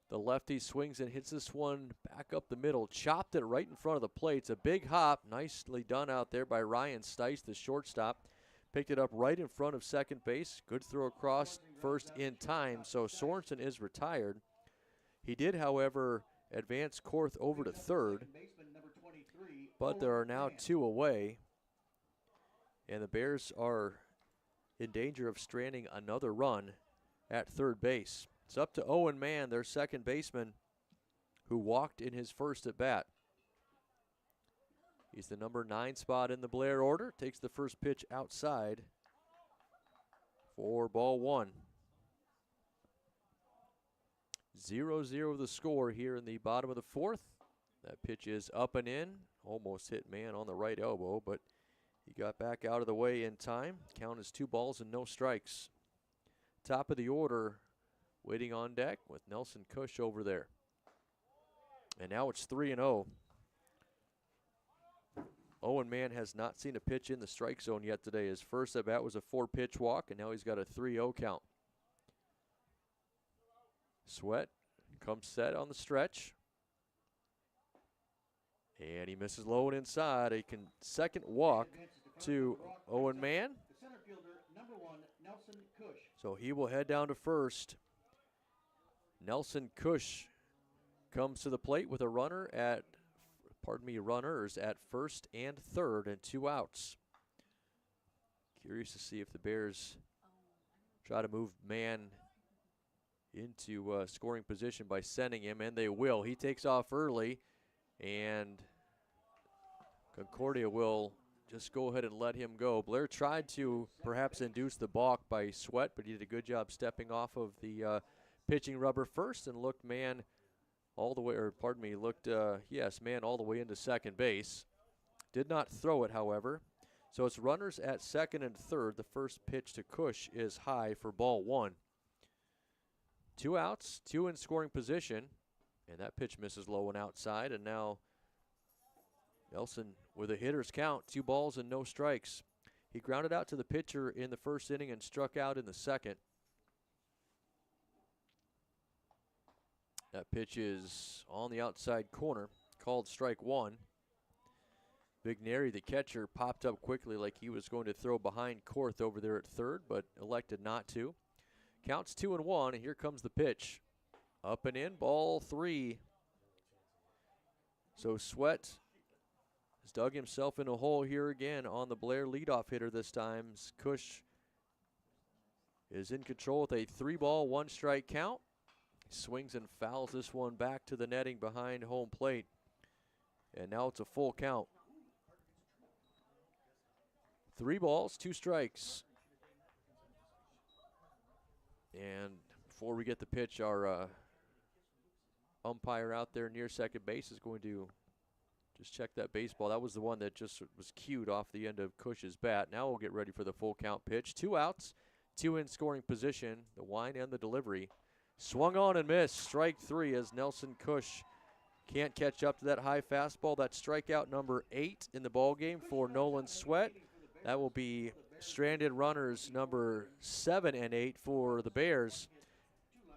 The lefty swings and hits this one back up the middle. Chopped it right in front of the plate. It's a big hop. Nicely done out there by Ryan Stice, the shortstop. Picked it up right in front of second base. Good throw across first in time, so Sorensen is retired. He did, however, advance Korth over to third, but there are now 2 away, and the Bears are in danger of stranding another run at third base. It's up to Owen Mann, their second baseman, who walked in his first at bat. He's the number 9 spot in the Blair order. Takes the first pitch outside for ball 1. 0-0 the score here in the bottom of the fourth. That pitch is up and in. Almost hit Mann on the right elbow, but he got back out of the way in time. Count is 2 balls and no strikes. Top of the order, waiting on deck with Nelson Cush over there. And now it's 3-0. Owen Mann has not seen a pitch in the strike zone yet today. His first at bat was a 4-pitch walk, and now he's got a 3-0 count. Sweat comes set on the stretch. And he misses low and inside. A second walk to Owen Mann. The center fielder, number 1, Nelson Cush. So he will head down to first. Nelson Cush comes to the plate with a runners at first and third and 2 outs. Curious to see if the Bears try to move Mann into scoring position by sending him, and they will. He takes off early, and Concordia will just go ahead and let him go. Blair tried to perhaps induce the balk by Sweat, but he did a good job stepping off of the pitching rubber first and looked Mann all the way, or pardon me, looked, yes, man, all the way into second base. Did not throw it, however. So it's runners at second and third. The first pitch to Cush is high for ball one. 2 outs, 2 in scoring position. And that pitch misses low and outside. And now Nelson with a hitter's count, 2 balls and no strikes. He grounded out to the pitcher in the first inning and struck out in the second. That pitch is on the outside corner, called strike one. Vigneri, the catcher, popped up quickly like he was going to throw behind Korth over there at third, but elected not to. Counts 2-1, and here comes the pitch. Up and in, ball 3. So Sweat has dug himself in a hole here again on the Blair leadoff hitter this time. Cush is in control with a 3-ball, 1-strike count. Swings and fouls this one back to the netting behind home plate. And now it's a full count. 3 balls, 2 strikes. And before we get the pitch, our umpire out there near second base is going to just check that baseball. That was the one that just was cued off the end of Cush's bat. Now we'll get ready for the full count pitch. 2 outs, 2 in scoring position, the wind and the delivery. Swung on and missed, strike 3 as Nelson Cush can't catch up to that high fastball. That's strikeout number 8 in the ballgame for Nolan Sweat. That will be stranded runners number 7 and 8 for the Bears.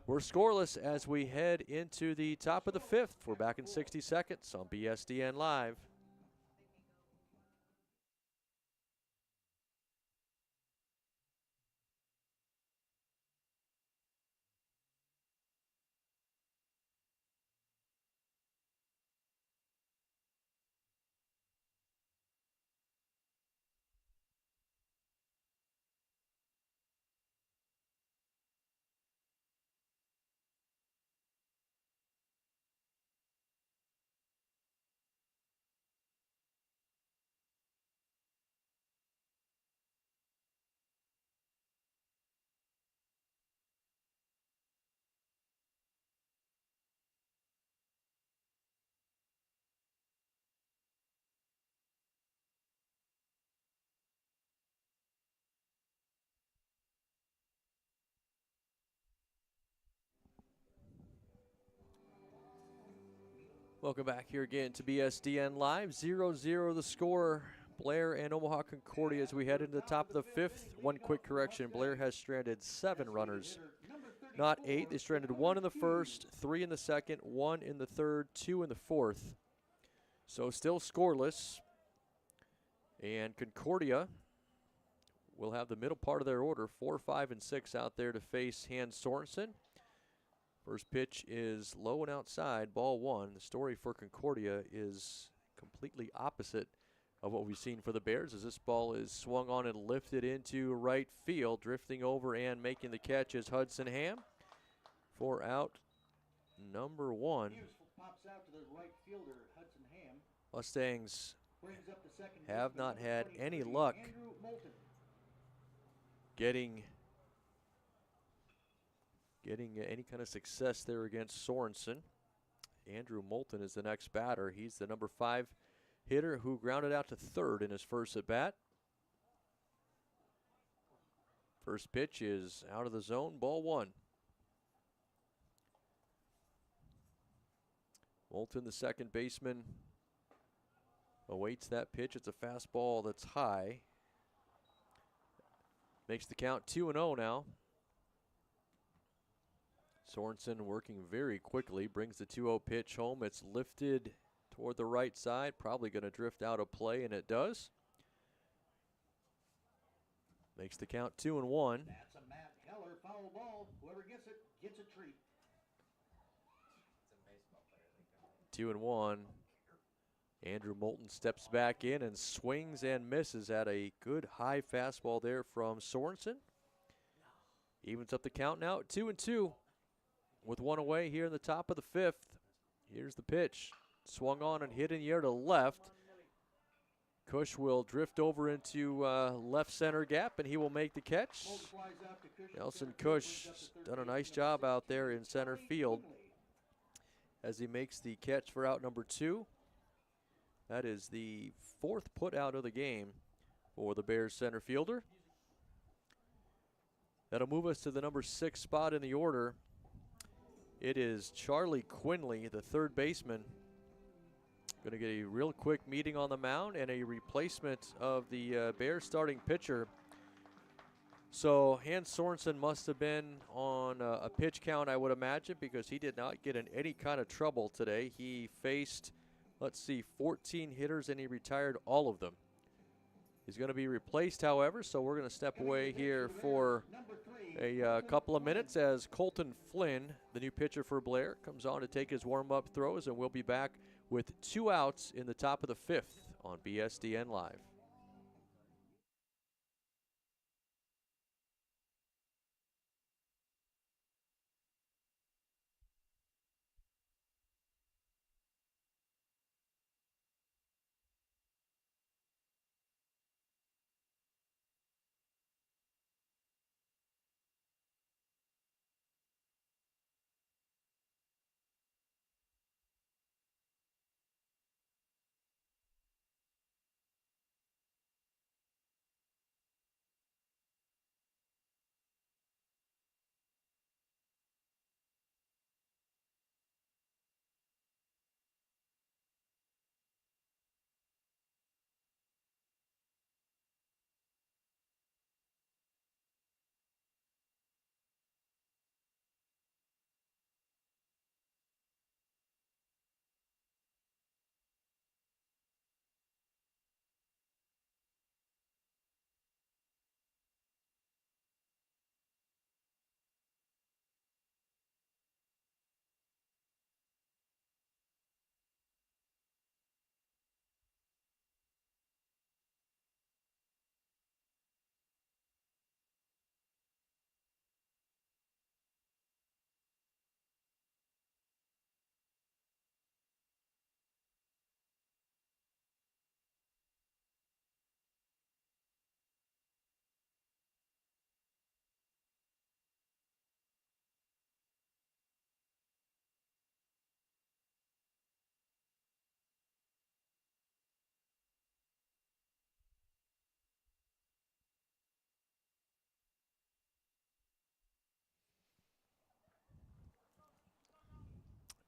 We're scoreless as we head into the top of the 5th. We're back in 60 seconds on BSDN Live. Welcome back here again to BSDN Live. 0-0 the score. Blair and Omaha Concordia as we head into the top of the 5th. One quick correction. Blair has stranded 7 runners, not 8. They stranded 1 in the first, 3 in the second, 1 in the third, 2 in the fourth. So still scoreless. And Concordia will have the middle part of their order, 4, 5, and 6 out there to face Hans Sorensen. First pitch is low and outside, ball 1. The story for Concordia is completely opposite of what we've seen for the Bears as this ball is swung on and lifted into right field. Drifting over and making the catch is Hudson Ham for out number 1. Pops out to the right fielder, Hudson Ham. Mustangs Brings up the second have baseman, not number had 23, any luck Andrew Moulton. getting any kind of success there against Sorensen. Andrew Moulton is the next batter. He's the number 5 hitter who grounded out to third in his first at bat. First pitch is out of the zone, ball 1. Moulton, the second baseman, awaits that pitch. It's a fastball that's high. Makes the count 2-0 now. Sorensen working very quickly, brings the 2-0 pitch home. It's lifted toward the right side, probably going to drift out of play, and it does. Makes the count 2-1. That's a Matt Heller foul ball. Whoever gets it gets a treat. It's a baseball player. 2-1. Andrew Moulton steps back in and swings and misses at a good high fastball there from Sorensen. Evens up the count now at 2-2. With 1 away here in the top of the 5th. Here's the pitch. Swung on and hit in the air to left. Cush will drift over into left center gap, and he will make the catch. Nelson Cush done a nice job out there in center field. as he makes the catch for out number 2. That is the 4th put out of the game for the Bears center fielder. That'll move us to the number 6 spot in the order. It is Charlie Quinley, the third baseman. Going to get a real quick meeting on the mound and a replacement of the Bears starting pitcher. So Hans Sorensen must have been on a pitch count, I would imagine, because he did not get in any kind of trouble today. He faced, 14 hitters, and he retired all of them. He's going to be replaced, however, so we're going to step away here for a couple of minutes as Colton Flynn, the new pitcher for Blair, comes on to take his warm-up throws, and we'll be back with 2 outs in the top of the 5th on BSDN Live.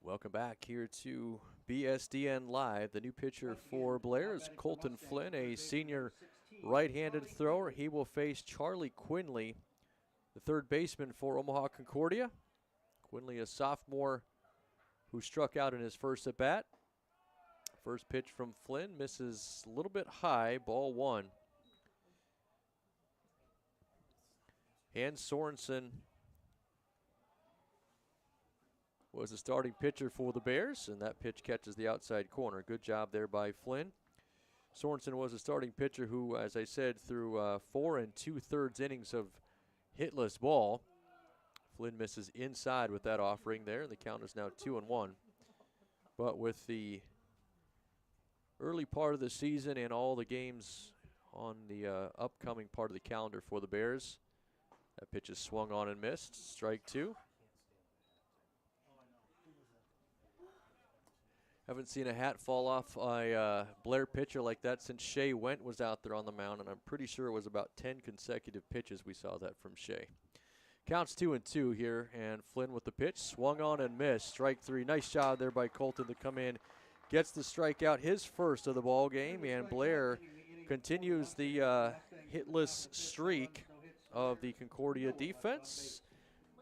Welcome back here to BSDN Live. The new pitcher for Blair is Colton Flynn, a senior right-handed thrower. He will face Charlie Quinley, the third baseman for Omaha Concordia. Quinley, a sophomore who struck out in his first at-bat. First pitch from Flynn misses a little bit high, ball 1. Hans Sorensen was the starting pitcher for the Bears, and that pitch catches the outside corner. Good job there by Flynn. Sorensen was a starting pitcher who, as I said, threw 4 2/3 innings of hitless ball. Flynn misses inside with that offering there, and the count is now 2-1. But with the early part of the season and all the games on the upcoming part of the calendar for the Bears, that pitch is swung on and missed. Strike 2. Haven't seen a hat fall off a Blair pitcher like that since Shea Went was out there on the mound, and I'm pretty sure it was about 10 consecutive pitches we saw that from Shea. Counts 2-2 here, and Flynn with the pitch, swung on and missed. Strike 3. Nice job there by Colton to come in, gets the strikeout, his first of the ball game, and Blair continues the hitless streak of the Concordia defense.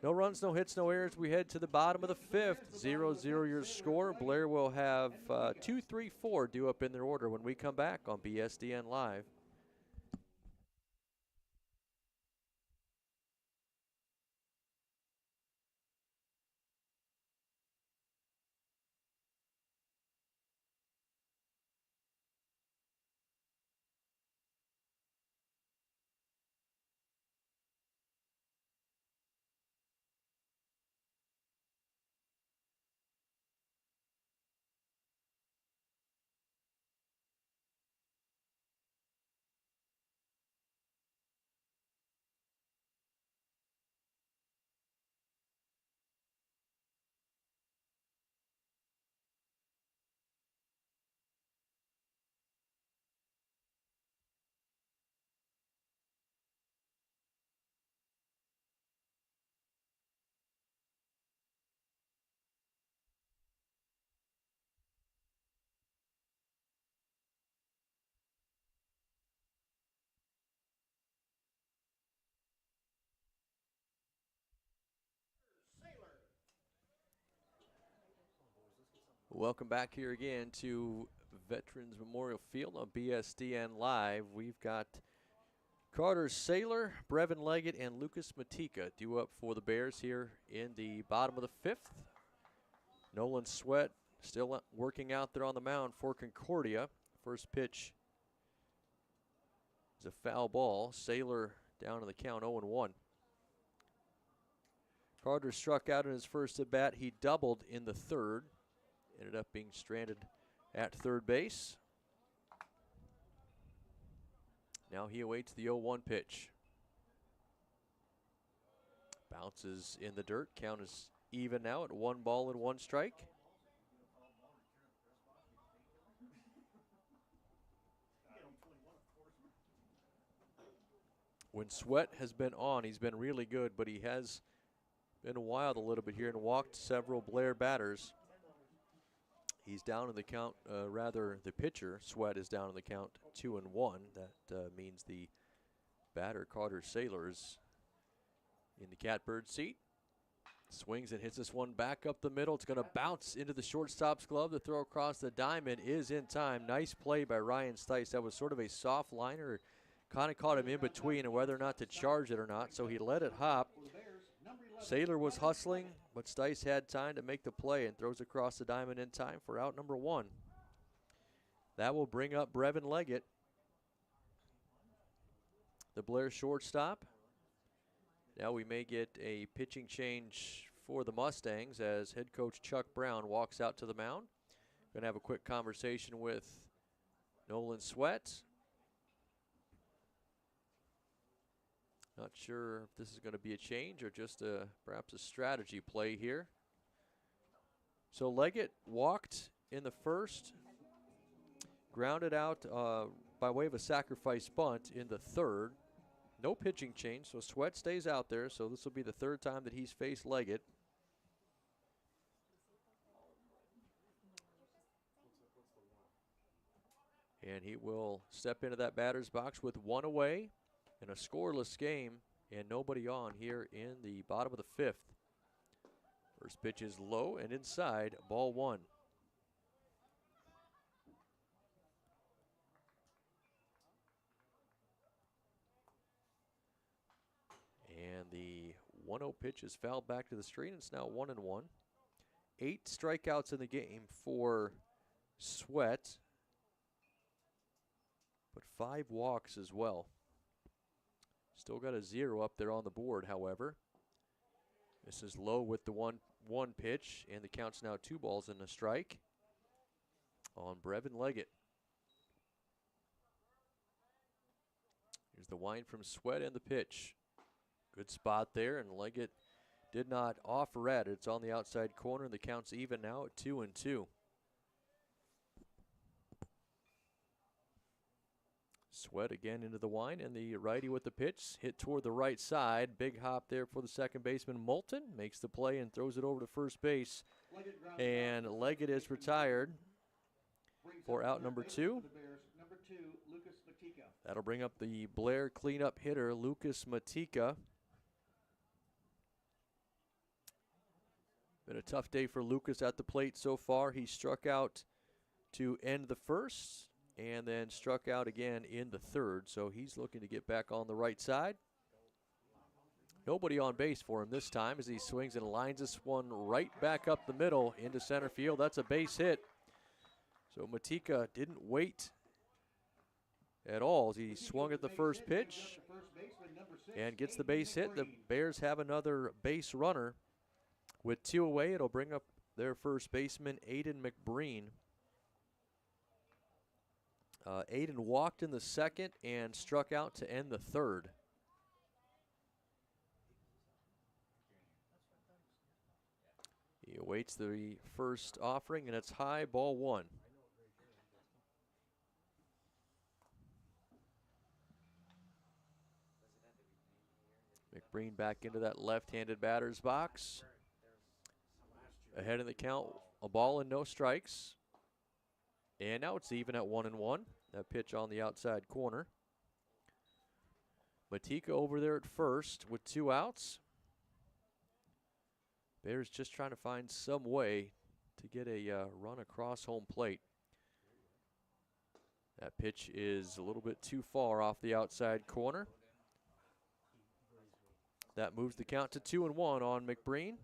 No runs, no hits, no errors. We head to the bottom of the 5th. 0-0 your score. Blair will have 2, 3, 4 due up in their order when we come back on BSDN Live. Welcome back here again to Veterans Memorial Field on BSDN Live. We've got Carter Saylor, Brevin Leggett, and Lucas Matika due up for the Bears here in the bottom of the fifth. Nolan Sweat still working out there on the mound for Concordia. First pitch is a foul ball. Saylor down in the count 0-1. Carter struck out in his first at bat. He doubled in the third. Ended up being stranded at third base. Now he awaits the 0-1 pitch. Bounces in the dirt. Count is even now at 1 ball and 1 strike. When Sweat has been on, he's been really good, but he has been wild a little bit here and walked several Blair batters. He's down in the count, the pitcher, Sweat, is down in the count 2-1. That means the batter, Carter Saylor, is in the catbird seat. Swings and hits this one back up the middle. It's going to bounce into the shortstop's glove. The throw across the diamond is in time. Nice play by Ryan Stice. That was sort of a soft liner. Kind of caught him in between and whether or not to charge it or not, so he let it hop. Saylor was hustling, but Stice had time to make the play and throws across the diamond in time for out number 1. That will bring up Brevin Leggett, the Blair shortstop. Now we may get a pitching change for the Mustangs as head coach Chuck Brown walks out to the mound. Going to have a quick conversation with Nolan Sweat. Not sure if this is going to be a change or just perhaps a strategy play here. So Leggett walked in the first, grounded out by way of a sacrifice bunt in the third. No pitching change, so Sweat stays out there. So this will be the third time that he's faced Leggett. And he will step into that batter's box with 1 away. In a scoreless game and nobody on here in the bottom of the fifth. First pitch is low and inside, ball 1. And the 1-0 pitch is fouled back to the screen. It's now 1-1. 8 strikeouts in the game for Sweat, but 5 walks as well. Still got a 0 up there on the board, however. This is low with the 1-1 pitch, and the count's now 2 balls and a strike on Brevin Leggett. Here's the wind from Sweat and the pitch. Good spot there, and Leggett did not offer at it. It's on the outside corner, and the count's even now at 2-2. Sweat again into the wind, and the righty with the pitch, hit toward the right side. Big hop there for the second baseman. Moulton makes the play and throws it over to first base. And Leggett is retired for out number 2. That'll bring up the Blair cleanup hitter, Lucas Matika. Been a tough day for Lucas at the plate so far. He struck out to end the first and then struck out again in the third. So he's looking to get back on the right side. Nobody on base for him this time as he swings and lines this one right back up the middle into center field. That's a base hit. So Matika didn't wait at all as he swung at the first pitch and gets the base hit. The Bears have another base runner. With 2 away, it'll bring up their first baseman, Aiden McBreen. Aiden walked in the second and struck out to end the third. He awaits the first offering, and it's high, ball 1. McBreen back into that left-handed batter's box. Ahead in the count, a ball and no strikes. And now it's even at 1-1. That pitch on the outside corner. Matika over there at first with 2 outs. Bears just trying to find some way to get a run across home plate. That pitch is a little bit too far off the outside corner. That moves the count to 2-1 on McBreen.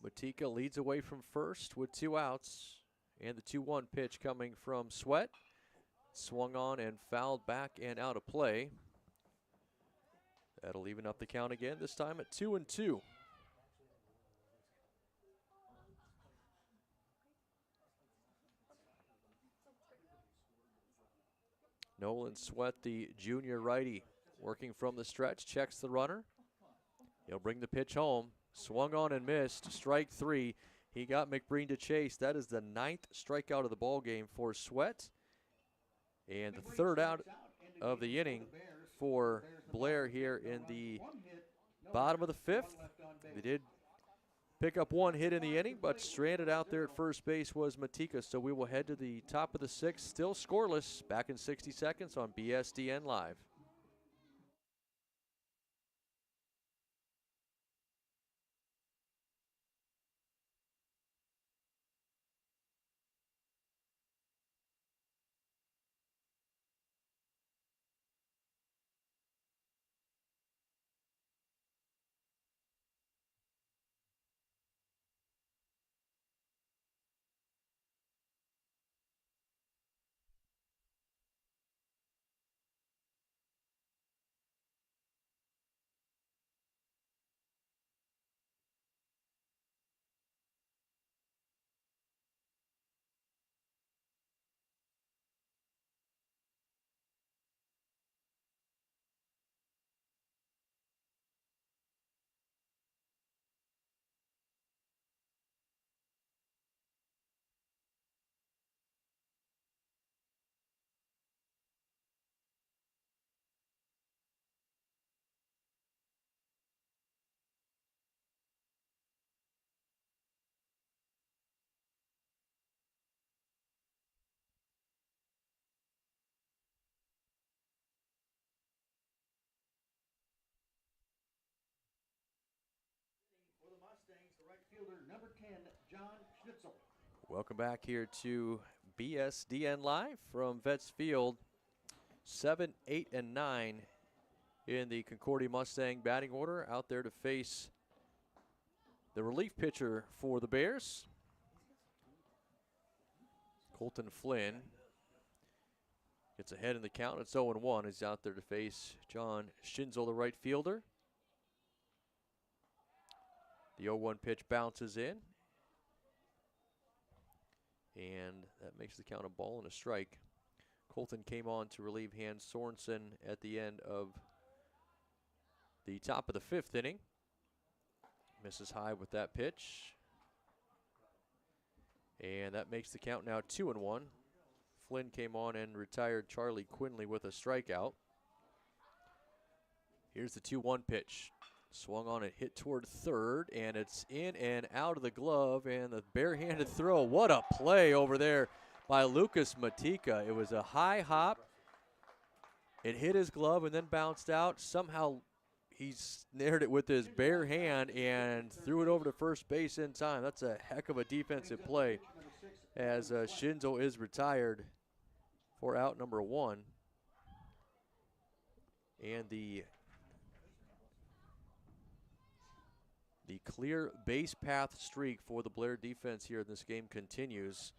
Matika leads away from first with 2 outs. And the 2-1 pitch coming from Sweat. Swung on and fouled back and out of play. That'll even up the count again, this time at 2-2. Nolan Sweat, the junior righty, working from the stretch, checks the runner. He'll bring the pitch home. Swung on and missed. Strike 3. He got McBreen to chase. That is the 9th strikeout of the ball game for Sweat. And the 3rd out of the inning for Blair here in the bottom of the 5th. They did pick up 1 hit in the inning, but stranded out there at first base was Matika. So we will head to the top of the 6th, still scoreless, back in 60 seconds on BSDN Live. For the Mustangs, the right fielder, number 10, John Schnitzel. Welcome back here to BSDN Live from Vets Field. 7, 8, and 9 in the Concordia Mustang batting order. Out there to face the relief pitcher for the Bears, Colton Flynn. Gets ahead in the count. It's 0-1. He's out there to face John Schinzel, the right fielder. The 0-1 pitch bounces in. And that makes the count a ball and a strike. Colton came on to relieve Hans Sorensen at the end of the top of the 5th inning. Misses high with that pitch. And that makes the count now 2-1. Flynn came on and retired Charlie Quinley with a strikeout. Here's the 2-1 pitch. Swung on and hit toward third, and it's in and out of the glove, and the barehanded throw. What a play over there by Lucas Matika. It was a high hop. It hit his glove and then bounced out. Somehow he snared it with his bare hand and threw it over to first base in time. That's a heck of a defensive play as Schinzel is retired for out number 1. And the clear base path streak for the Blair defense here in this game continues,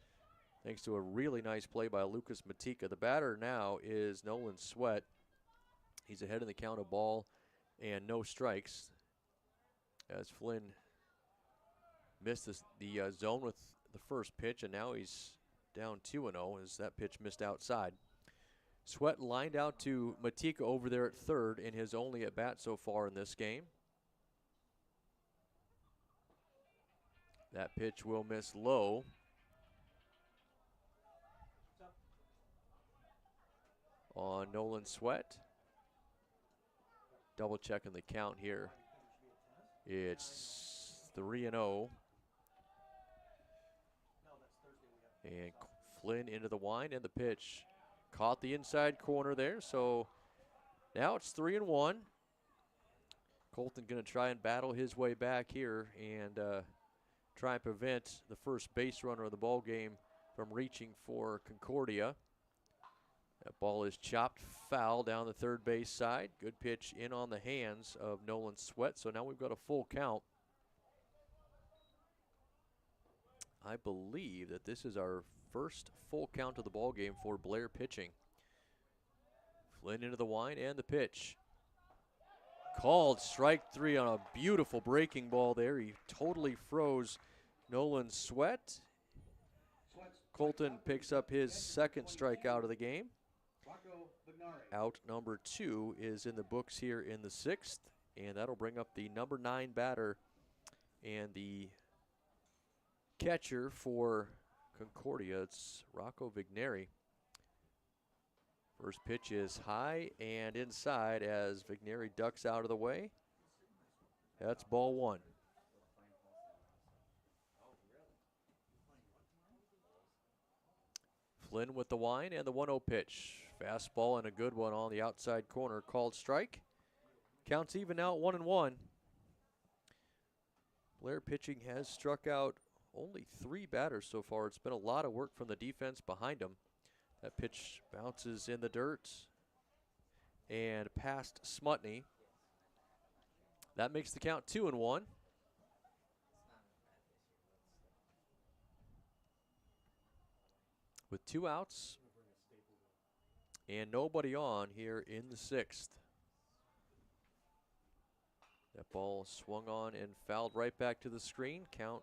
thanks to a really nice play by Lucas Matika. The batter now is Nolan Sweat. He's ahead in the count of ball and no strikes, as Flynn missed the zone with the first pitch, and now he's down 2-0 as that pitch missed outside. Sweat lined out to Matika over there at third in his only at bat so far in this game. That pitch will miss low. On Nolan Sweat. Double checking the count here. It's 3-0. And Flynn into the wind and the pitch. Caught the inside corner there, so now it's 3-1. Colton going to try and battle his way back here and try and prevent the first base runner of the ball game from reaching for Concordia. That ball is chopped foul down the third base side. Good pitch in on the hands of Nolan Sweat. So now we've got a full count. I believe that this is our first full count of the ball game for Blair pitching. Flynn into the wind and the pitch. Called strike 3 on a beautiful breaking ball there. He totally froze Nolan Sweat. Colton picks up his second strikeout of the game. Out number 2 is in the books here in the 6th, and that'll bring up the number 9 batter and the catcher for Concordia. It's Rocco Vigneri. First pitch is high and inside as Vigneri ducks out of the way. That's ball 1. Flynn with the wind and the 1-0 pitch. Fastball and a good one on the outside corner. Called strike. Counts even now at 1-1. Blair pitching has struck out only 3 batters so far. It's been a lot of work from the defense behind him. That pitch bounces in the dirt and past Smutney. That makes the count 2-1. With 2 outs and nobody on here in the 6th. That ball swung on and fouled right back to the screen. Count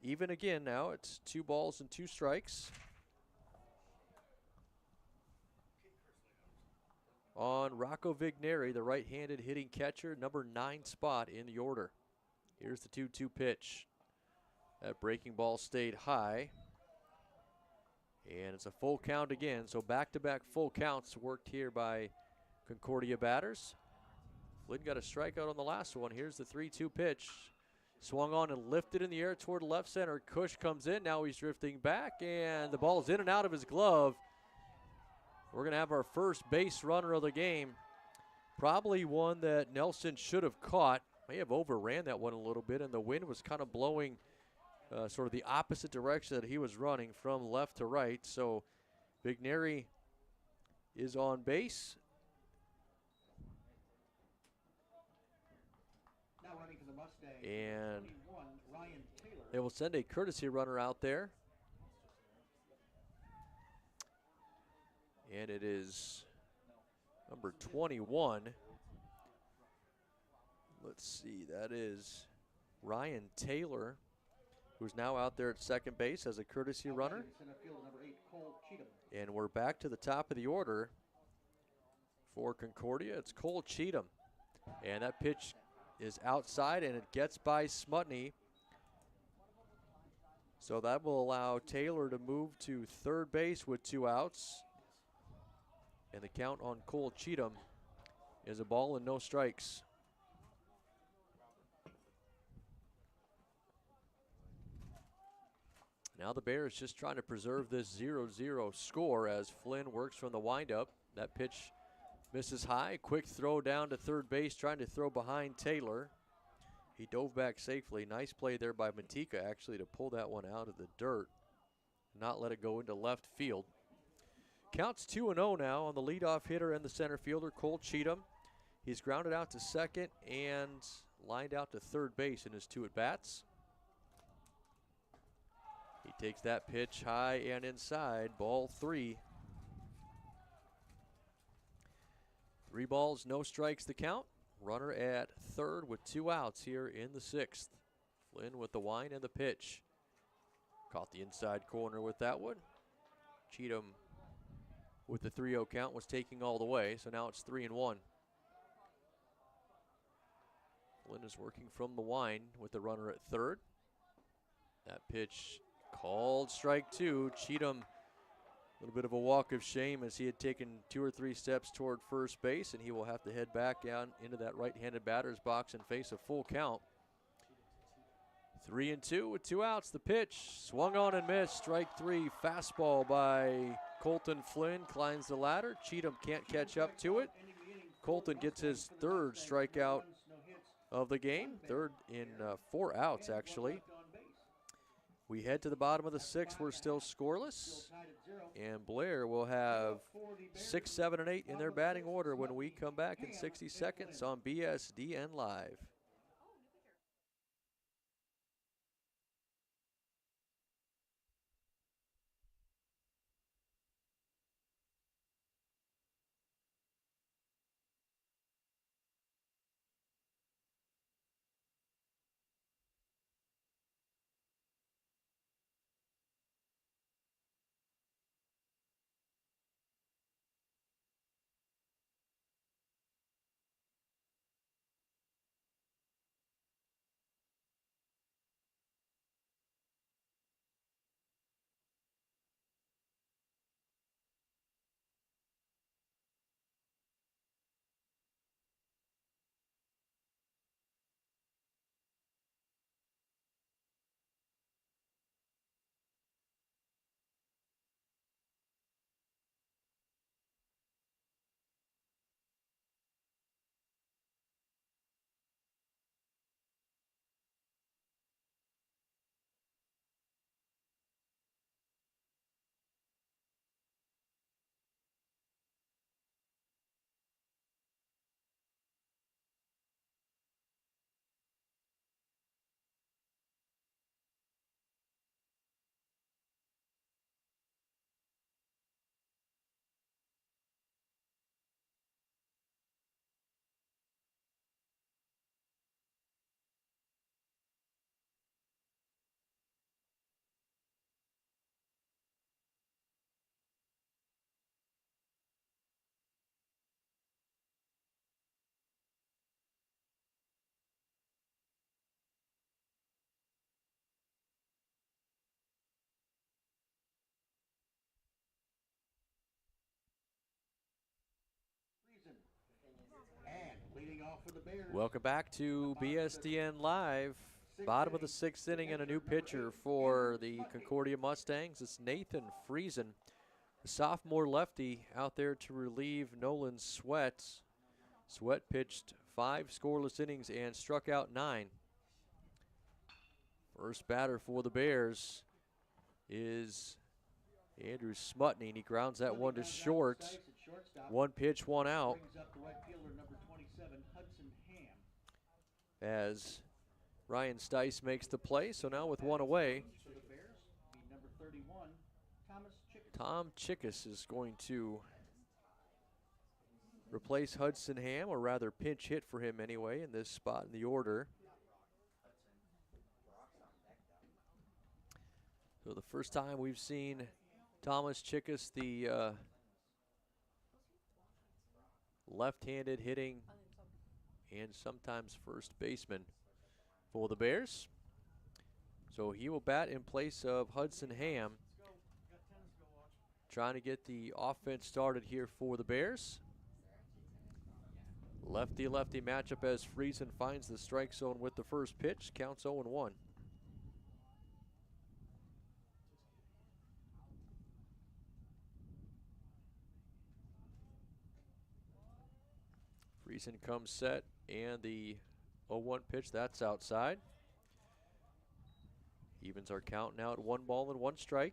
even again now. It's 2 balls and 2 strikes. On Rocco Vigneri, the right-handed hitting catcher, number 9 spot in the order. Here's the 2-2 pitch. That breaking ball stayed high. And it's a full count again, so back-to-back full counts worked here by Concordia batters. Flynn got a strikeout on the last one. Here's the 3-2 pitch. Swung on and lifted in the air toward left center. Cush comes in, now he's drifting back, and the ball's in and out of his glove. We're going to have our first base runner of the game. Probably one that Nelson should have caught. May have overran that one a little bit, and the wind was kind of blowing sort of the opposite direction that he was running from left to right. So Vigneri is on base. Now running for the Mustangs, And 21, Ryan Taylor. they will send a courtesy runner out there. And it is number 21. Let's see, that is Ryan Taylor, who's now out there at second base as a courtesy runner. Center field, number 8, Cole Cheatham. And we're back to the top of the order for Concordia. It's Cole Cheatham. And that pitch is outside, and it gets by Smutney. So that will allow Taylor to move to third base with 2 outs. And the count on Cole Cheatham is a ball and no strikes. Now the Bears just trying to preserve this 0-0 score as Flynn works from the windup. That pitch misses high. Quick throw down to third base, trying to throw behind Taylor. He dove back safely. Nice play there by Matika, actually, to pull that one out of the dirt, not let it go into left field. Counts 2-0 now on the leadoff hitter and the center fielder, Cole Cheatham. He's grounded out to second and lined out to third base in his 2 at-bats. He takes that pitch high and inside, ball 3. 3 balls, no strikes the count. Runner at third with 2 outs here in the 6th. Flynn with the wind and the pitch. Caught the inside corner with that one. Cheatham with the 3-0 count was taking all the way, so now it's 3-1. Flynn is working from the wind with the runner at third. That pitch called strike 2. Cheatham, a little bit of a walk of shame as he had taken 2 or 3 steps toward first base, and he will have to head back down into that right-handed batter's box and face a full count. 3-2 with 2 outs. The pitch swung on and missed. Strike 3, fastball by Colton Flynn, climbs the ladder. Cheatham can't catch up to it. Colton gets his 3rd strikeout of the game. Third in 4 outs, actually. We head to the bottom of the 6th. We're still scoreless. And Blair will have 6, 7, and 8 in their batting order when we come back in 60 seconds on BSDN Live. Welcome back to BSDN Live. Bottom of the 6th inning and a new pitcher for the Concordia Mustangs. It's Nathan Friesen, the sophomore lefty, out there to relieve Nolan Sweat. Sweat pitched 5 scoreless innings and struck out 9. First batter for the Bears is Andrew Smutney. He grounds that one to short. 1 pitch, 1 out. As Ryan Stice makes the play, so now with 1 away, Tom Chickus is going to replace Hudson Ham, or rather pinch hit for him anyway, in this spot in the order. So the first time we've seen Thomas Chickus, the left-handed hitting and sometimes first baseman for the Bears. So he will bat in place of Hudson Ham, trying to get the offense started here for the Bears. Lefty-lefty matchup as Friesen finds the strike zone with the first pitch. Counts 0-1. Friesen comes set, and the 0-1 pitch, that's outside. Evens our count now at 1 ball and 1 strike.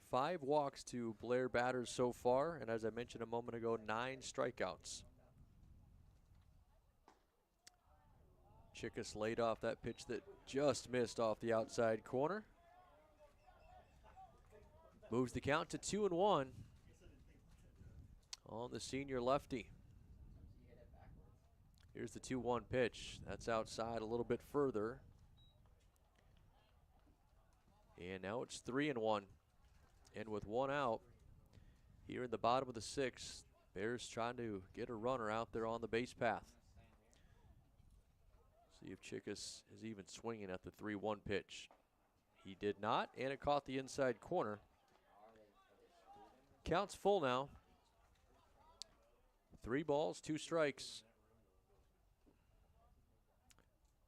Five walks to Blair batters so far, and as I mentioned a moment ago, 9 strikeouts. Chickus laid off that pitch that just missed off the outside corner. Moves the count to 2-1 on the senior lefty. Here's the 2-1 pitch. That's outside a little bit further. And now it's 3-1. And with 1 out, here in the bottom of the 6th, Bears trying to get a runner out there on the base path. See if Chickus is even swinging at the 3-1 pitch. He did not, and it caught the inside corner. Count's full now. 3 balls, 2 strikes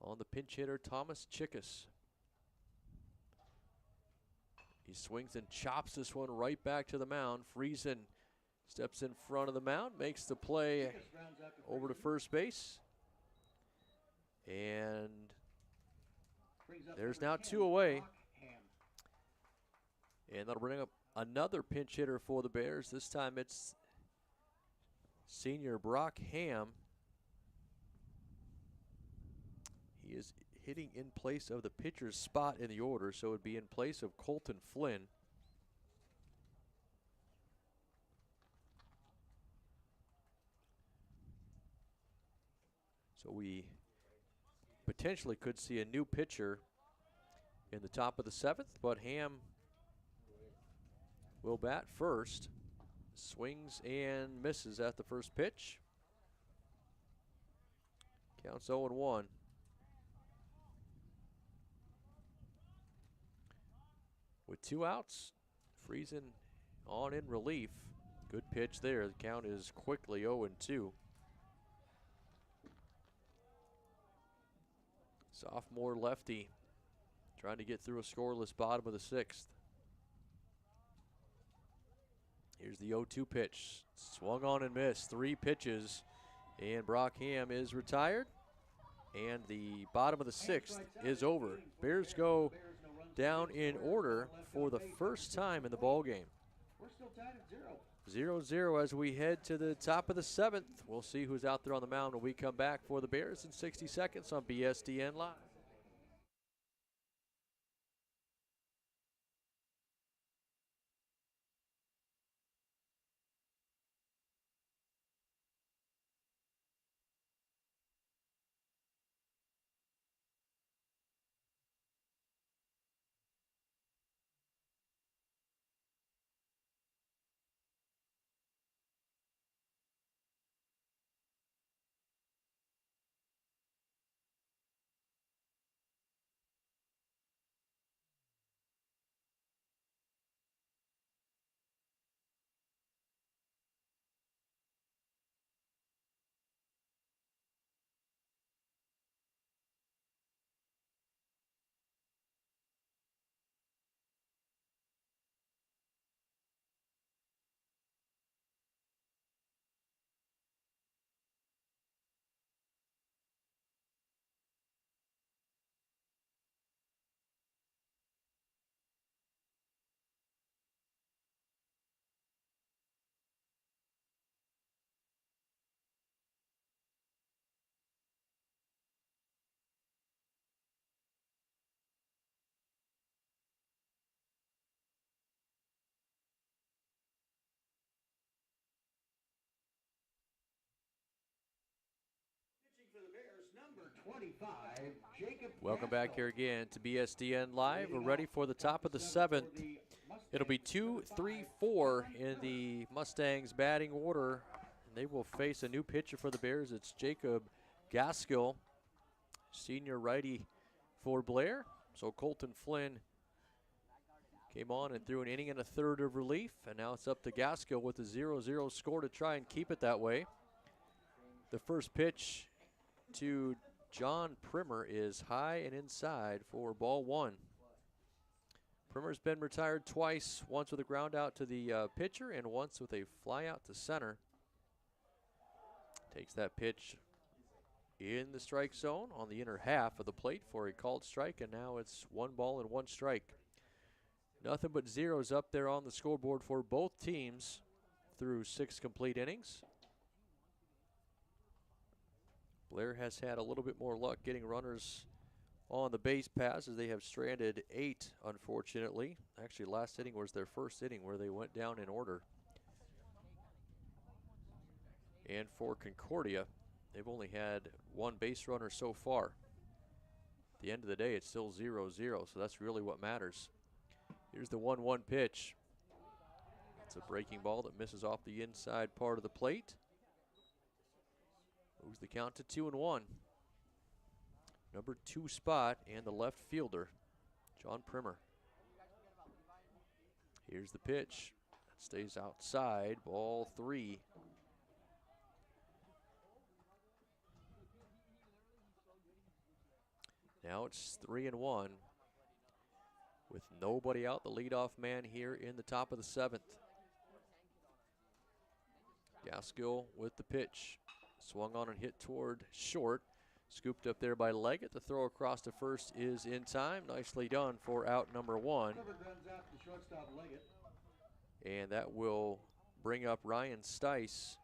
on the pinch hitter, Thomas Chickus. He swings and chops this one right back to the mound. Friesen Steps in front of the mound, makes the play Lucas rounds out the over to first base. And Brings up there's number now 10, 2 away. Brock Ham. And that'll bring up another pinch hitter for the Bears. This time it's senior Brock Ham. He is hitting in place of the pitcher's spot in the order, so it would be in place of Colton Flynn. So we potentially could see a new pitcher in the top of the 7th, but Ham will bat first. Swings and misses at the first pitch. Counts 0-1. With 2 outs, Friesen on in relief. Good pitch there. The count is quickly 0-2. Sophomore lefty trying to get through a scoreless bottom of the 6th. Here's the 0-2 pitch. Swung on and missed. 3 pitches, and Brock Ham is retired. And the bottom of the 6th is over. Bears go down in order for the first time in the ball game. We're still tied at 0. 0-0 as we head to the top of the 7th. We'll see who's out there on the mound when we come back for the Bears in 60 seconds on BSDN Live. For the Bears, number 25, Jacob Welcome back Gaskell. here again to BSDN Live. We're ready for the top of the 7th. It'll be 2, 3, 4 in the Mustangs batting order. And they will face a new pitcher for the Bears. It's Jacob Gaskell, senior righty for Blair. So Colton Flynn came on and threw an inning and a third of relief. And now it's up to Gaskell with a 0-0 score to try and keep it that way. The first pitch to John Primer is high and inside for ball 1. Primer's been retired twice, once with a ground out to the pitcher and once with a fly out to center. Takes that pitch in the strike zone on the inner half of the plate for a called strike, and now it's 1 ball and 1 strike. Nothing but zeros up there on the scoreboard for both teams through 6 complete innings. Blair has had a little bit more luck getting runners on the base paths as they have stranded 8, unfortunately. Actually, last inning was their first inning where they went down in order. And for Concordia, they've only had 1 base runner so far. At the end of the day, it's still 0-0, so that's really what matters. Here's the 1-1 pitch. It's a breaking ball that misses off the inside part of the plate. Moves the count to 2-1. Number 2 spot and the left fielder, John Primer. Here's the pitch. That stays outside, ball 3. Now it's 3-1 with nobody out, the leadoff man here in the top of the 7th. Gaskill with the pitch. Swung on and hit toward short. Scooped up there by Leggett. The throw across to first is in time. Nicely done for out number 1. Covered runs out to shortstop Leggett. And that will bring up Ryan Stice,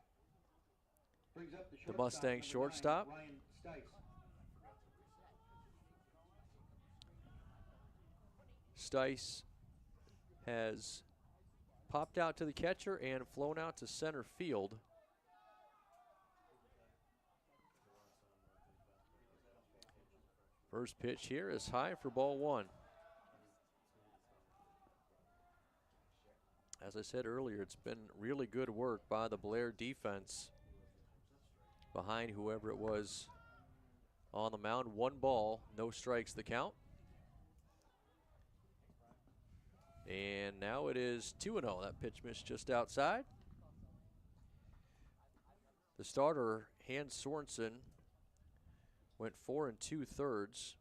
Brings up the the shortstop, Mustang number 9, shortstop. Ryan Stice. Stice has popped out to the catcher and flown out to center field. First pitch here is high for ball 1. As I said earlier, it's been really good work by the Blair defense behind whoever it was on the mound. 1 ball, no strikes the count. And now it is 2-0. That pitch missed just outside. The starter, Hans Sorensen, went 4 2/3.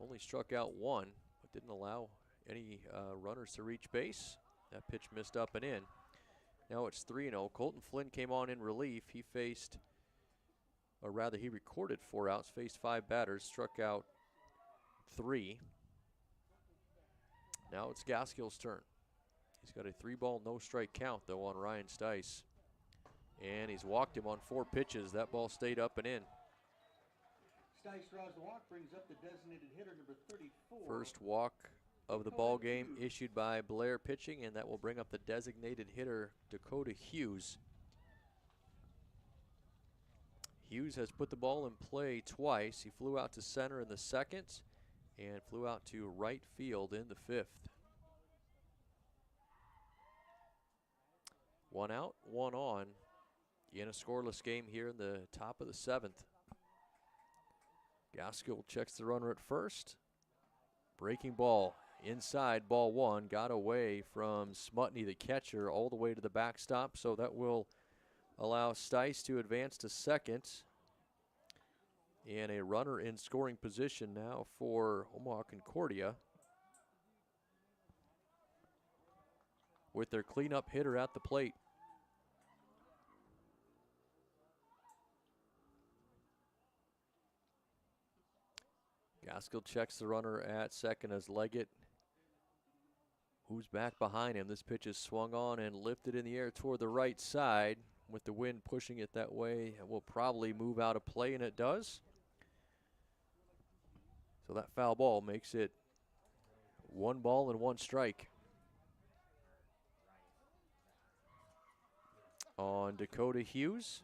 Only struck out 1, but didn't allow any runners to reach base. That pitch missed up and in. Now it's 3-0. Colton Flynn came on in relief. He faced, or rather he recorded 4 outs, faced 5 batters, struck out 3. Now it's Gaskill's turn. He's got a 3-ball, no-strike count, though, on Ryan Stice. And he's walked him on 4 pitches. That ball stayed up and in. Stice draws the walk, brings up the designated hitter, number 34. First walk of the ball game issued by Blair pitching, and that will bring up the designated hitter, Dakota Hughes. Hughes has put the ball in play twice. He flew out to center in the 2nd and flew out to right field in the 5th. 1 out, 1 on in a scoreless game here in the top of the 7th. Gaskill checks the runner at first. Breaking ball inside, ball 1. Got away from Smutney, the catcher, all the way to the backstop. So that will allow Stice to advance to 2nd. And a runner in scoring position now for Omaha Concordia, with their cleanup hitter at the plate. Gaskill checks the runner at 2nd as Leggett, who's back behind him. This pitch is swung on and lifted in the air toward the right side. With the wind pushing it that way, it will probably move out of play, and it does. So that foul ball makes it 1 ball and 1 strike on Dakota Hughes.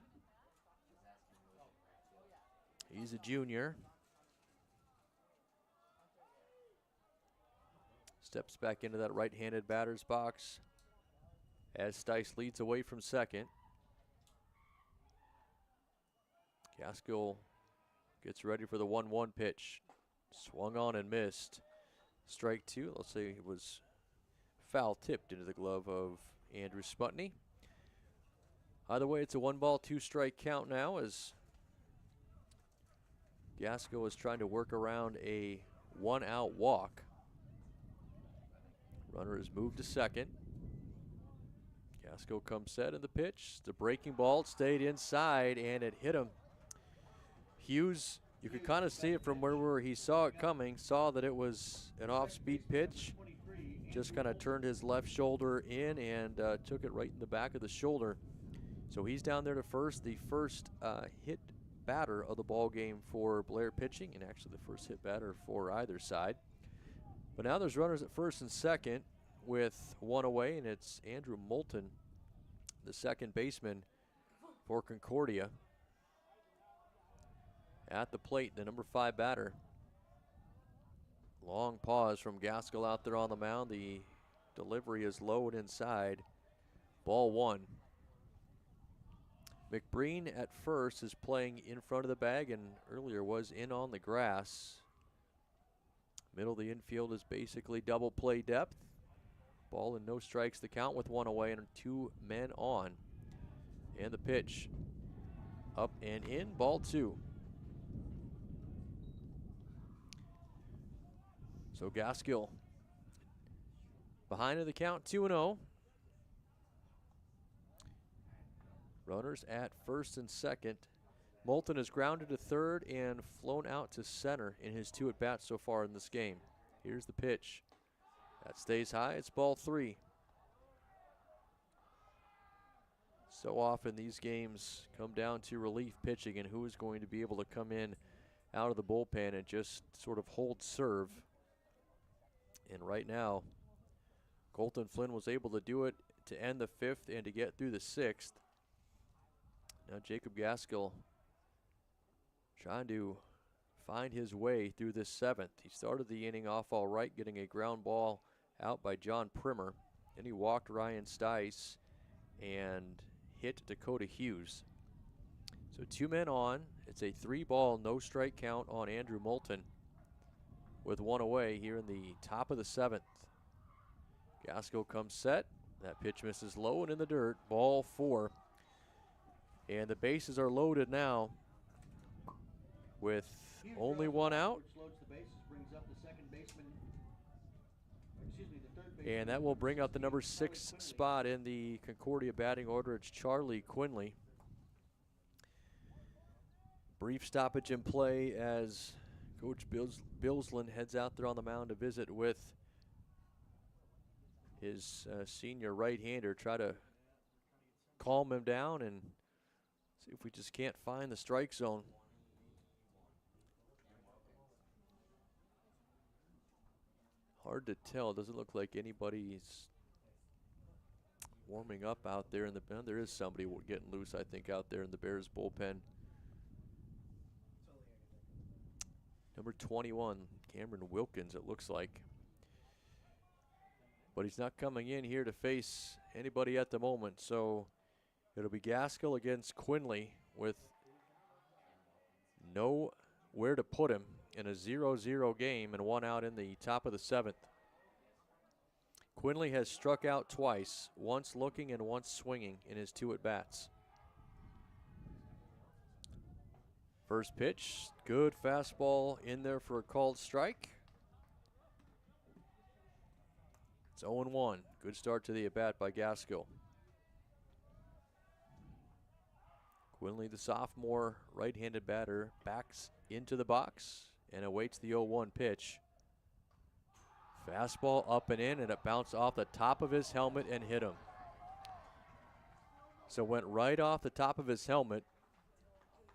He's a junior. Steps back into that right-handed batter's box as Stice leads away from 2nd. Gaskill gets ready for the 1-1 pitch. Swung on and missed. Strike 2. Let's say it was foul tipped into the glove of Andrew Smutney. Either way, it's a 1-ball, 2-strike count now as Gaskill is trying to work around a 1-out walk. Runner is moved to 2nd. Gaskill comes set in the pitch. The breaking ball stayed inside and it hit him. Hughes, you could kind of see it from where he saw it coming, saw that it was an off-speed pitch, just kind of turned his left shoulder in and took it right in the back of the shoulder. So he's down there to first, the first hit batter of the ball game for Blair pitching, and actually the first hit batter for either side. But now there's runners at 1st and 2nd with 1 away, and it's Andrew Moulton, the 2nd baseman for Concordia. At the plate, the number 5 batter. Long pause from Gaskill out there on the mound. The delivery is low and inside. Ball 1. McBreen at first is playing in front of the bag and earlier was in on the grass. Middle of the infield is basically double play depth. Ball and no strikes the count with 1 away and 2 men on. And the pitch up and in, ball 2. So Gaskill behind in the count, 2-0. Runners at first and second. Moulton is grounded to third and flown out to center in his 2 at-bats so far in this game. Here's the pitch. That stays high. It's ball 3. So often these games come down to relief pitching and who is going to be able to come in out of the bullpen and just sort of hold serve. And right now, Colton Flynn was able to do it to end the 5th and to get through the 6th. Now Jacob Gaskell trying to find his way through this 7th. He started the inning off all right, getting a ground ball out by John Primer. Then he walked Ryan Stice and hit Dakota Hughes. So 2 men on. It's a 3-ball, no strike count on Andrew Moulton with 1 away here in the top of the 7th. Gaskell comes set. That pitch misses low and in the dirt. Ball 4. And the bases are loaded now with only 1 out. And that will bring up the number 6 spot in the Concordia batting order. It's Charlie Quinley. Brief stoppage in play as Coach Billsland heads out there on the mound to visit with his senior right-hander, try to calm him down and see if we just can't find the strike zone. Hard to tell. Doesn't look like anybody's warming up out there in the pen. There is somebody getting loose, I think, out there in the Bears bullpen. Number 21, Cameron Wilkins, it looks like. But he's not coming in here to face anybody at the moment, so it'll be Gaskell against Quinley with nowhere to put him in a 0-0 game and 1 out in the top of the 7th. Quinley has struck out twice, once looking and once swinging in his 2 at-bats. First pitch, good fastball in there for a called strike. It's 0-1. Good start to the at-bat by Gaskell. Quinley, the sophomore right-handed batter, backs into the box and awaits the 0-1 pitch. Fastball up and in, and it bounced off the top of his helmet and hit him. So went right off the top of his helmet.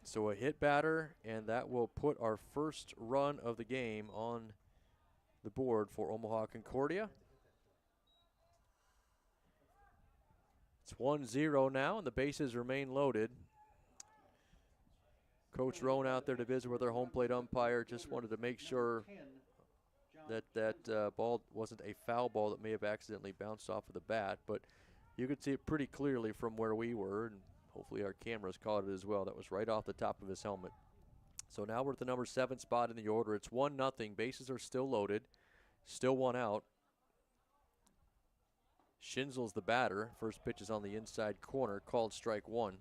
So a hit batter, and that will put our first run of the game on the board for Omaha Concordia. It's 1-0 now, and the bases remain loaded. Coach Roan out there to visit with our home plate umpire. Just wanted to make sure that ball wasn't a foul ball that may have accidentally bounced off of the bat, but you could see it pretty clearly from where we were, and hopefully our cameras caught it as well. That was right off the top of his helmet. So now we're at the number 7 spot in the order. It's 1-0. Bases are still loaded. Still 1 out. Schinzel's the batter. First pitch is on the inside corner. Called strike 1.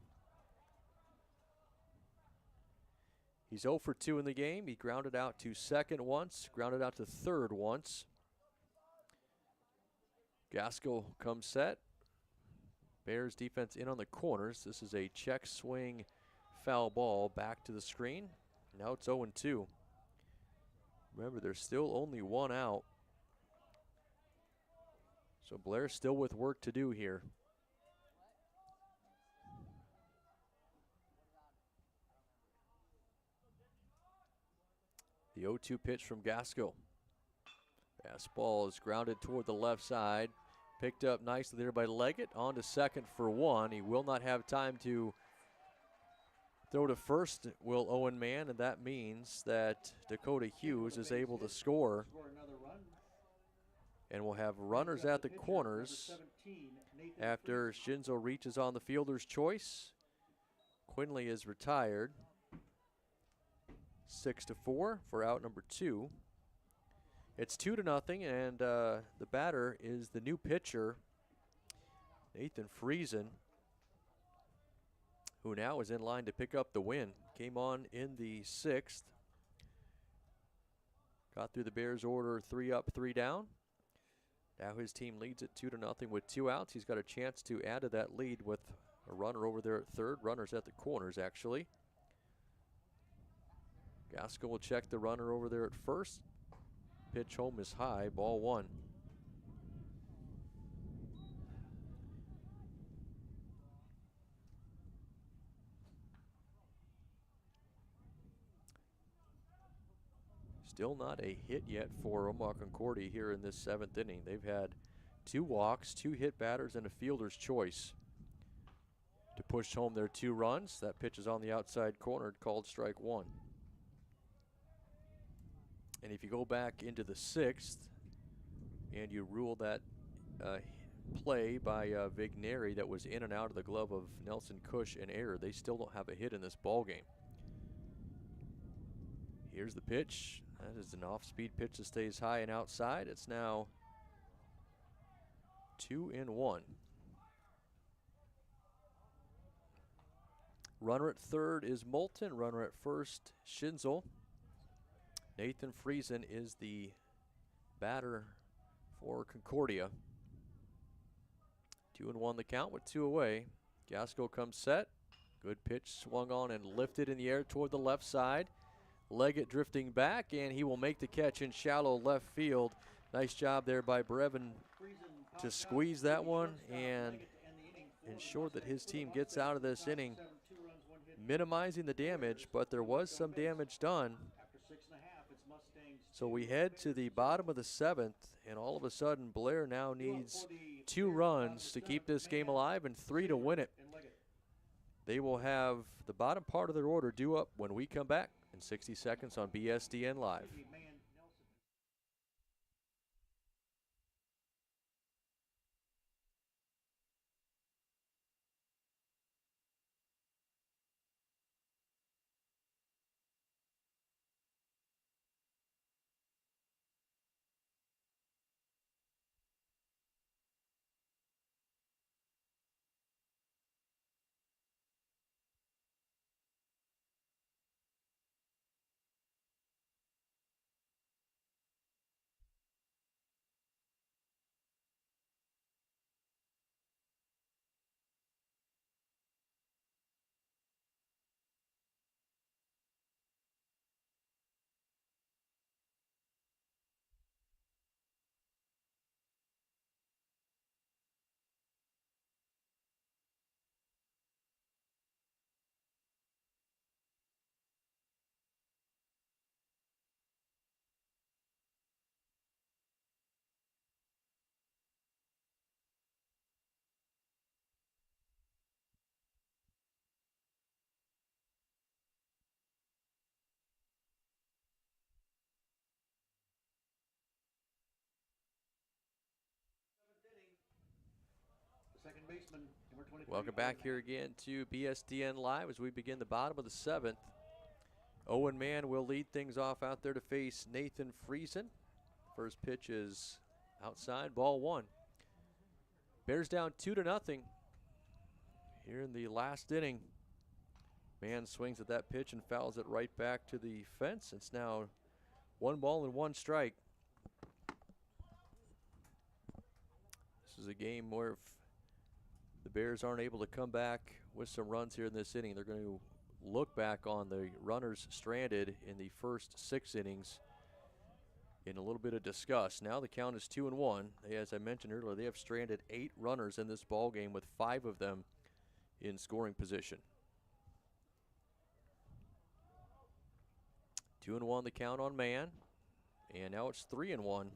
He's 0 for 2 in the game. He grounded out to second once, grounded out to third once. Gaskell comes set. Bears defense in on the corners. This is a check swing foul ball back to the screen. Now it's 0-2. Remember, there's still only 1 out. So Blair still with work to do here. The 0-2 pitch from Gaskell. Fastball is grounded toward the left side. Picked up nicely there by Leggett. On to second for 1. He will not have time to throw to first, will Owen Mann, and that means that Dakota Hughes is able to score. And we'll have runners at the corners after Schinzel reaches on the fielder's choice. Quinley is retired. 6-4 for out number 2. It's 2-0, and the batter is the new pitcher, Nathan Friesen, who now is in line to pick up the win. Came on in the 6th. Got through the Bears' order 3 up, 3 down. Now his team leads it 2-0 with 2 outs. He's got a chance to add to that lead with A runner over there at third. Runners at the corners, actually. Gaskell will check the runner over there at first. Pitch home is high, ball one. Still not a hit yet for Omaha Concordia here in this 7th inning. They've had 2 walks, 2 hit batters, and a fielder's choice to push home their 2 runs. That pitch is on the outside corner, called strike 1. And if you go back into the 6th and you rule that play by Vigneri that was in and out of the glove of Nelson Cush an error, they still don't have a hit in this ball game. Here's the pitch. That is an off-speed pitch that stays high and outside. It's now 2-1. Runner at third is Moulton. Runner at first, Schinzel. Nathan Friesen is the batter for Concordia. 2-1 the count with 2 away. Gaskell comes set. Good pitch swung on and lifted in the air toward the left side. Leggett drifting back, and he will make the catch in shallow left field. Nice job there by Brevin to squeeze that one and ensure that his team gets out of this inning, minimizing the damage, but there was some damage done. So we head to the bottom of the 7th, and all of a sudden Blair now needs 2 runs to keep this game alive and 3 to win it. They will have the bottom part of their order due up when we come back in 60 seconds on BSDN Live. Welcome back here again to BSDN Live as we begin the bottom of the 7th. Owen Mann will lead things off out there to face Nathan Friesen. First pitch is outside, ball 1. Bears down 2-0 here in the last inning. Mann swings at that pitch and fouls it right back to the fence. It's now 1 ball and 1 strike. This is a game where if the Bears aren't able to come back with some runs here in this inning, they're going to look back on the runners stranded in the first 6 innings in a little bit of disgust. Now the count is 2-1. As I mentioned earlier, they have stranded 8 runners in this ball game, with 5 of them in scoring position. 2-1 the count on Mann, and now it's 3-1.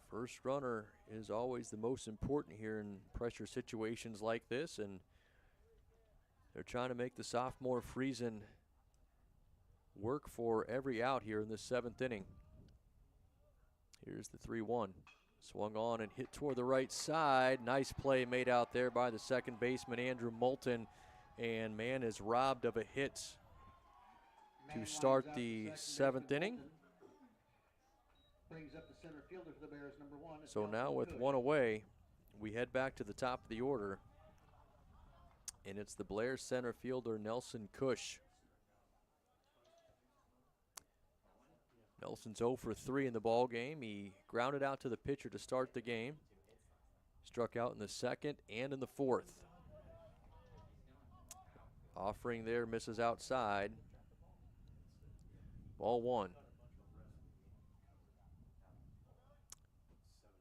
First runner is always the most important here in pressure situations like this, and they're trying to make the sophomore Friesen work for every out here in the 7th inning. Here's the 3-1. Swung on and hit toward the right side. Nice play made out there by the second baseman, Andrew Moulton, and Mann is robbed of a hit to start the 7th inning. Brings up the center fielder for the Bears, number 1. So now with 1 away, we head back to the top of the order, and it's the Blair center fielder, Nelson Cush. Nelson's 0 for 3 in the ball game. He grounded out to the pitcher to start the game. Struck out in the second and in the fourth. Offering there, misses outside. Ball one.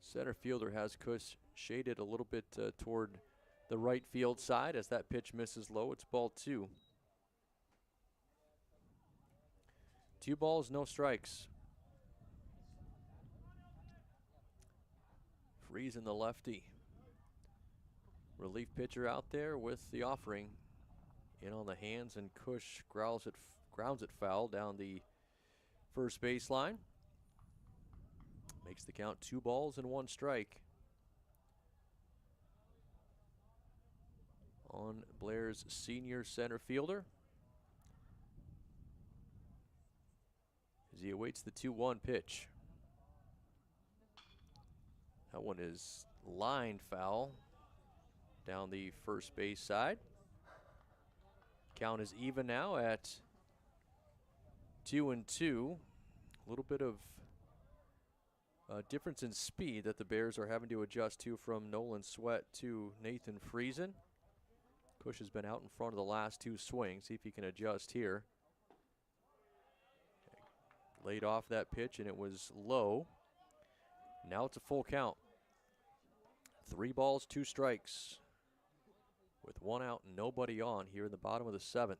Center fielder has Kush shaded a little bit toward the right field side as that pitch misses low. It's ball two. 2 balls, no strikes. Freezing the lefty. Relief pitcher out there with the offering. In on the hands, and Kush grounds it foul down the first baseline. Makes the count 2 balls and 1 strike. On Blair's senior center fielder. As he awaits the 2-1 pitch. That one is line foul down the first base side. Count is even now at 2-2. A little bit of difference in speed that the Bears are having to adjust to from Nolan Sweat to Nathan Friesen. Kush has been out in front of the last 2 swings. See if he can adjust here. Laid off that pitch, and it was low. Now it's a full count. 3 balls, 2 strikes. With 1 out and nobody on here in the bottom of the 7th.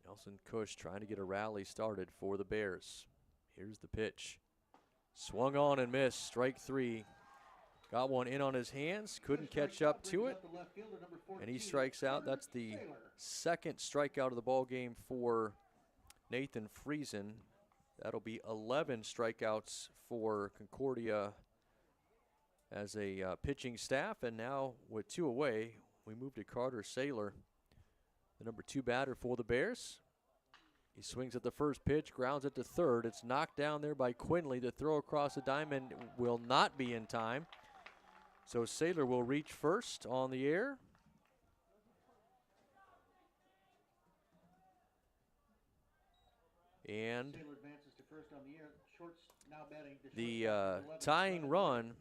Nelson Kush trying to get a rally started for the Bears. Here's the pitch. Swung on and missed. Strike 3. Got one in on his hands. Couldn't catch up to it. And he strikes out. That's the second strikeout of the ball game for Nathan Friesen. That'll be 11 strikeouts for Concordia as a pitching staff. And now with 2 away, we move to Carter Saylor, the number 2 batter for the Bears. He swings at the first pitch, grounds it to third. It's knocked down there by Quinley. The throw across the diamond will not be in time. So Saylor will reach first on the air. And the tying run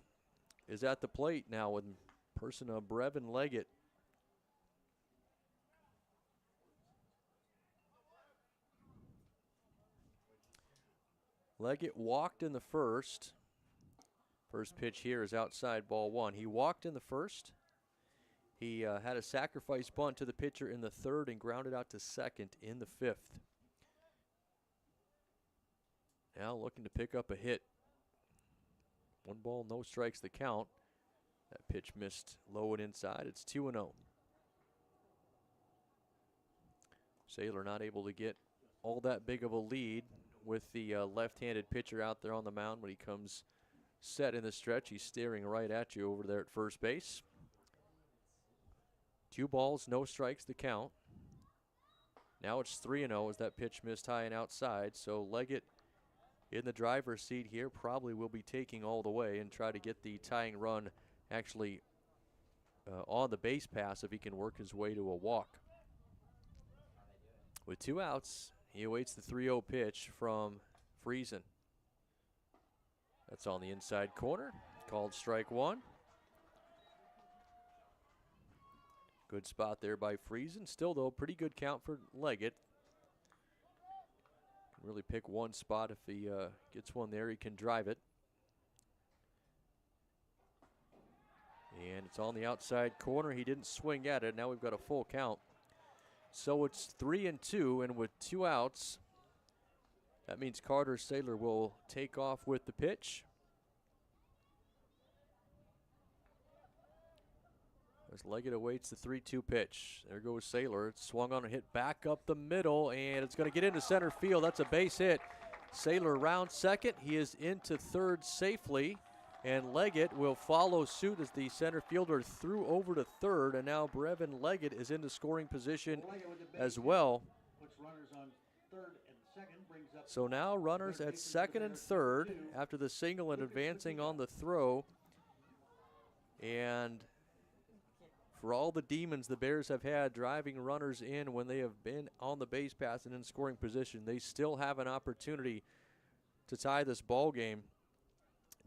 is at the plate now with person of Brevin Leggett. Leggett walked in the first. First pitch here is outside ball 1. He walked in the first. He had a sacrifice bunt to the pitcher in the third and grounded out to second in the 5th. Now looking to pick up a hit. 1 ball, no strikes the count. That pitch missed low and inside. It's 2-0. Saylor not able to get all that big of a lead with the left-handed pitcher out there on the mound when he comes set in the stretch. He's staring right at you over there at first base. 2 balls, no strikes the count. Now it's 3-0 as that pitch missed high and outside. So Leggett in the driver's seat here probably will be taking all the way and try to get the tying run actually on the base pass if he can work his way to a walk. With 2 outs, he awaits the 3-0 pitch from Friesen. That's on the inside corner. Called strike 1. Good spot there by Friesen. Still, though, pretty good count for Leggett. Can really pick one spot. If he gets one there, he can drive it. And it's on the outside corner. He didn't swing at it. Now we've got a full count. So it's 3-2, and with 2 outs, that means Carter Saylor will take off with the pitch. As Leggett awaits the 3-2 pitch. There goes Saylor. It's swung on and hit back up the middle, and it's going to get into center field. That's a base hit. Saylor rounds second. He is into third safely. And Leggett will follow suit as the center fielder threw over to third. And now Brevin Leggett is into scoring position as well. So now runners at second and third after the single and advancing on the throw. And for all the demons the Bears have had driving runners in when they have been on the base pass and in scoring position, they still have an opportunity to tie this ball game.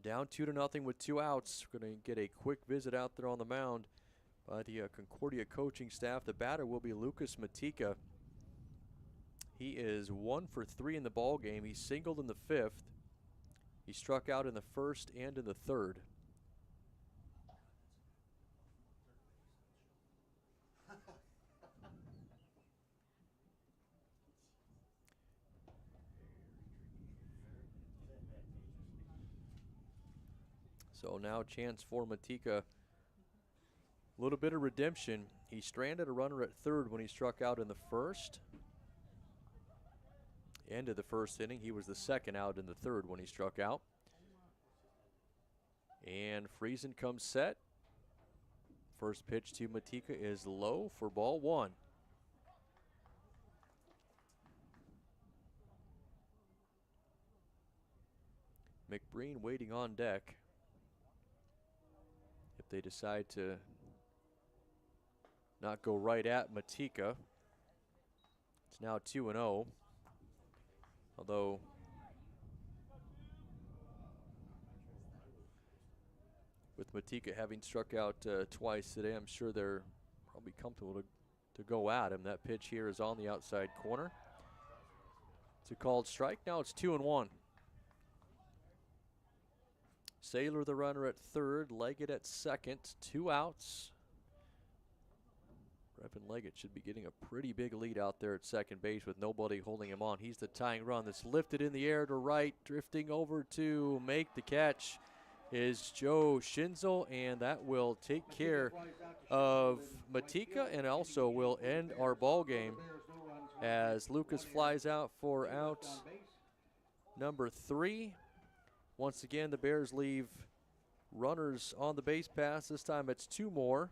Down 2-0 with 2 outs. We're going to get a quick visit out there on the mound by the Concordia coaching staff. The batter will be Lucas Matika. He is 1 for 3 in the ball game. He singled in the 5th. He struck out in the 1st and in the 3rd. So now chance for Matika. A little bit of redemption. He stranded a runner at 3rd when he struck out in the 1st. End of the 1st inning. He was the 2nd out in the 3rd when he struck out. And Friesen comes set. First pitch to Matika is low for ball 1. McBreen waiting on deck. If they decide to not go right at Matika. It's now 2-0. Although with Matika having struck out twice today, I'm sure they're probably comfortable to go at him. That pitch here is on the outside corner. It's a called strike. Now it's 2-1. Saylor the runner at 3rd, Leggett at 2nd, 2 outs. Brevin Leggett should be getting a pretty big lead out there at second base with nobody holding him on. He's the tying run that's lifted in the air to right, drifting over to make the catch is Joe Schinzel, and that will take care of Matika and also will end our ball game as Lucas flies out for out number 3. Once again, the Bears leave runners on the base pass. This time it's 2 more.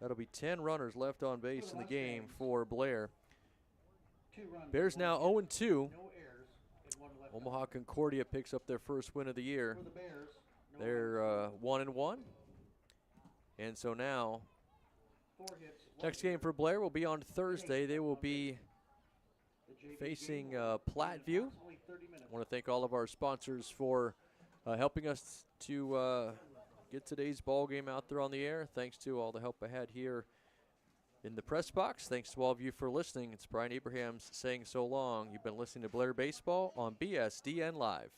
That'll be 10 runners left on base in the game for Blair. Bears now 0-2. Omaha Concordia picks up their first win of the year. They're 1-1. And so now, next game for Blair will be on Thursday. They will be facing Platteview. I want to thank all of our sponsors for helping us to get today's ball game out there on the air. Thanks to all the help I had here in the press box. Thanks to all of you for listening. It's Brian Abrahams saying so long. You've been listening to Blair Baseball on BSDN Live.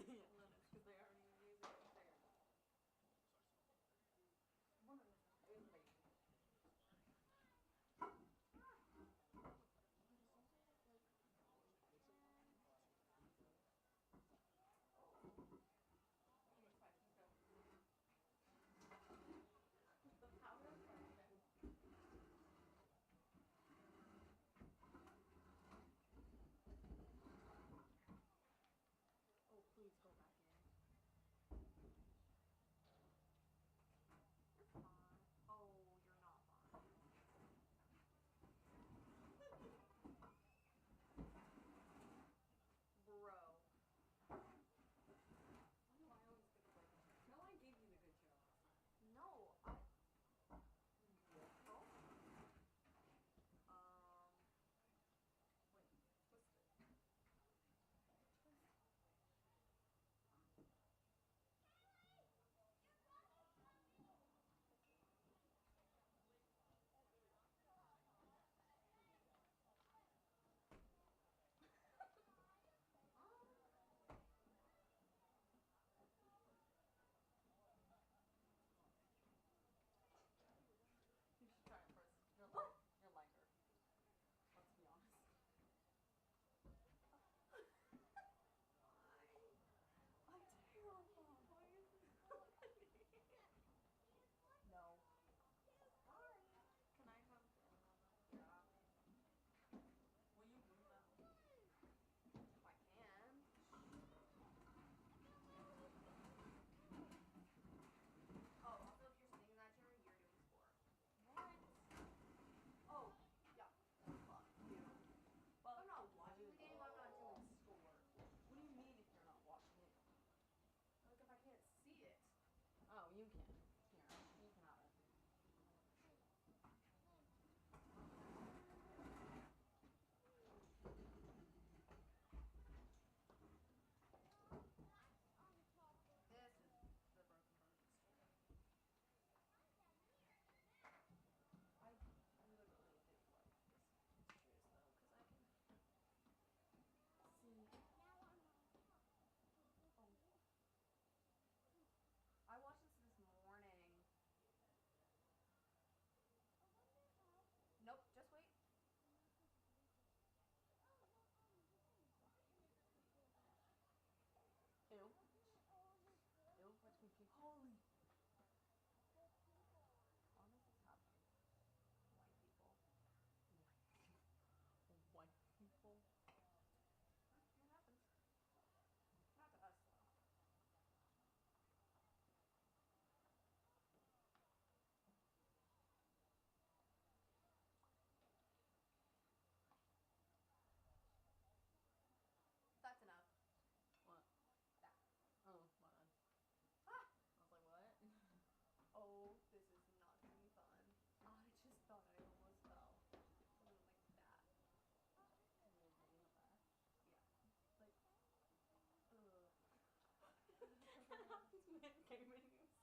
limits because they aren't even using it there. One of them is a baby. It's fine. Let's go. The power of friendship. Oh, please go back in. You're fine. Oh, you're not fine. Bro. Why do I always get the break? No, I gave you the good show last time. No, I. Oh. Wait. Twist it. Twist. You should try it first. You're like her. Let's be honest. I'm terrified. Why is this happening? No. Sorry. Can I have the other one though? Yeah. Will you move that one? If I can. Oh, also if you're sitting in that chair, you're doing score. What? Oh, yeah. Fuck you. But I'm not watching the game, I'm not doing score. What do you mean if you're not watching it? Like if I can't see it. Oh, you can. Here, you can have it. This is the broken version score. I literally do like this series though, because I can see. Oh. I watched this morning. Nope, just wait. Ew. Ew, what's me puke? Holy. How does this happen? White people. White people? What happens? Not to us though. That's enough. What? That. Oh, my bad. Ah! I was like, what? Oh, this is not gonna be fun. I just thought I almost fell. Something like that. Because you were holding it back. Yeah. Like, ugh. This man came in and screamed.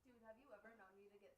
Dude, have you ever known me to get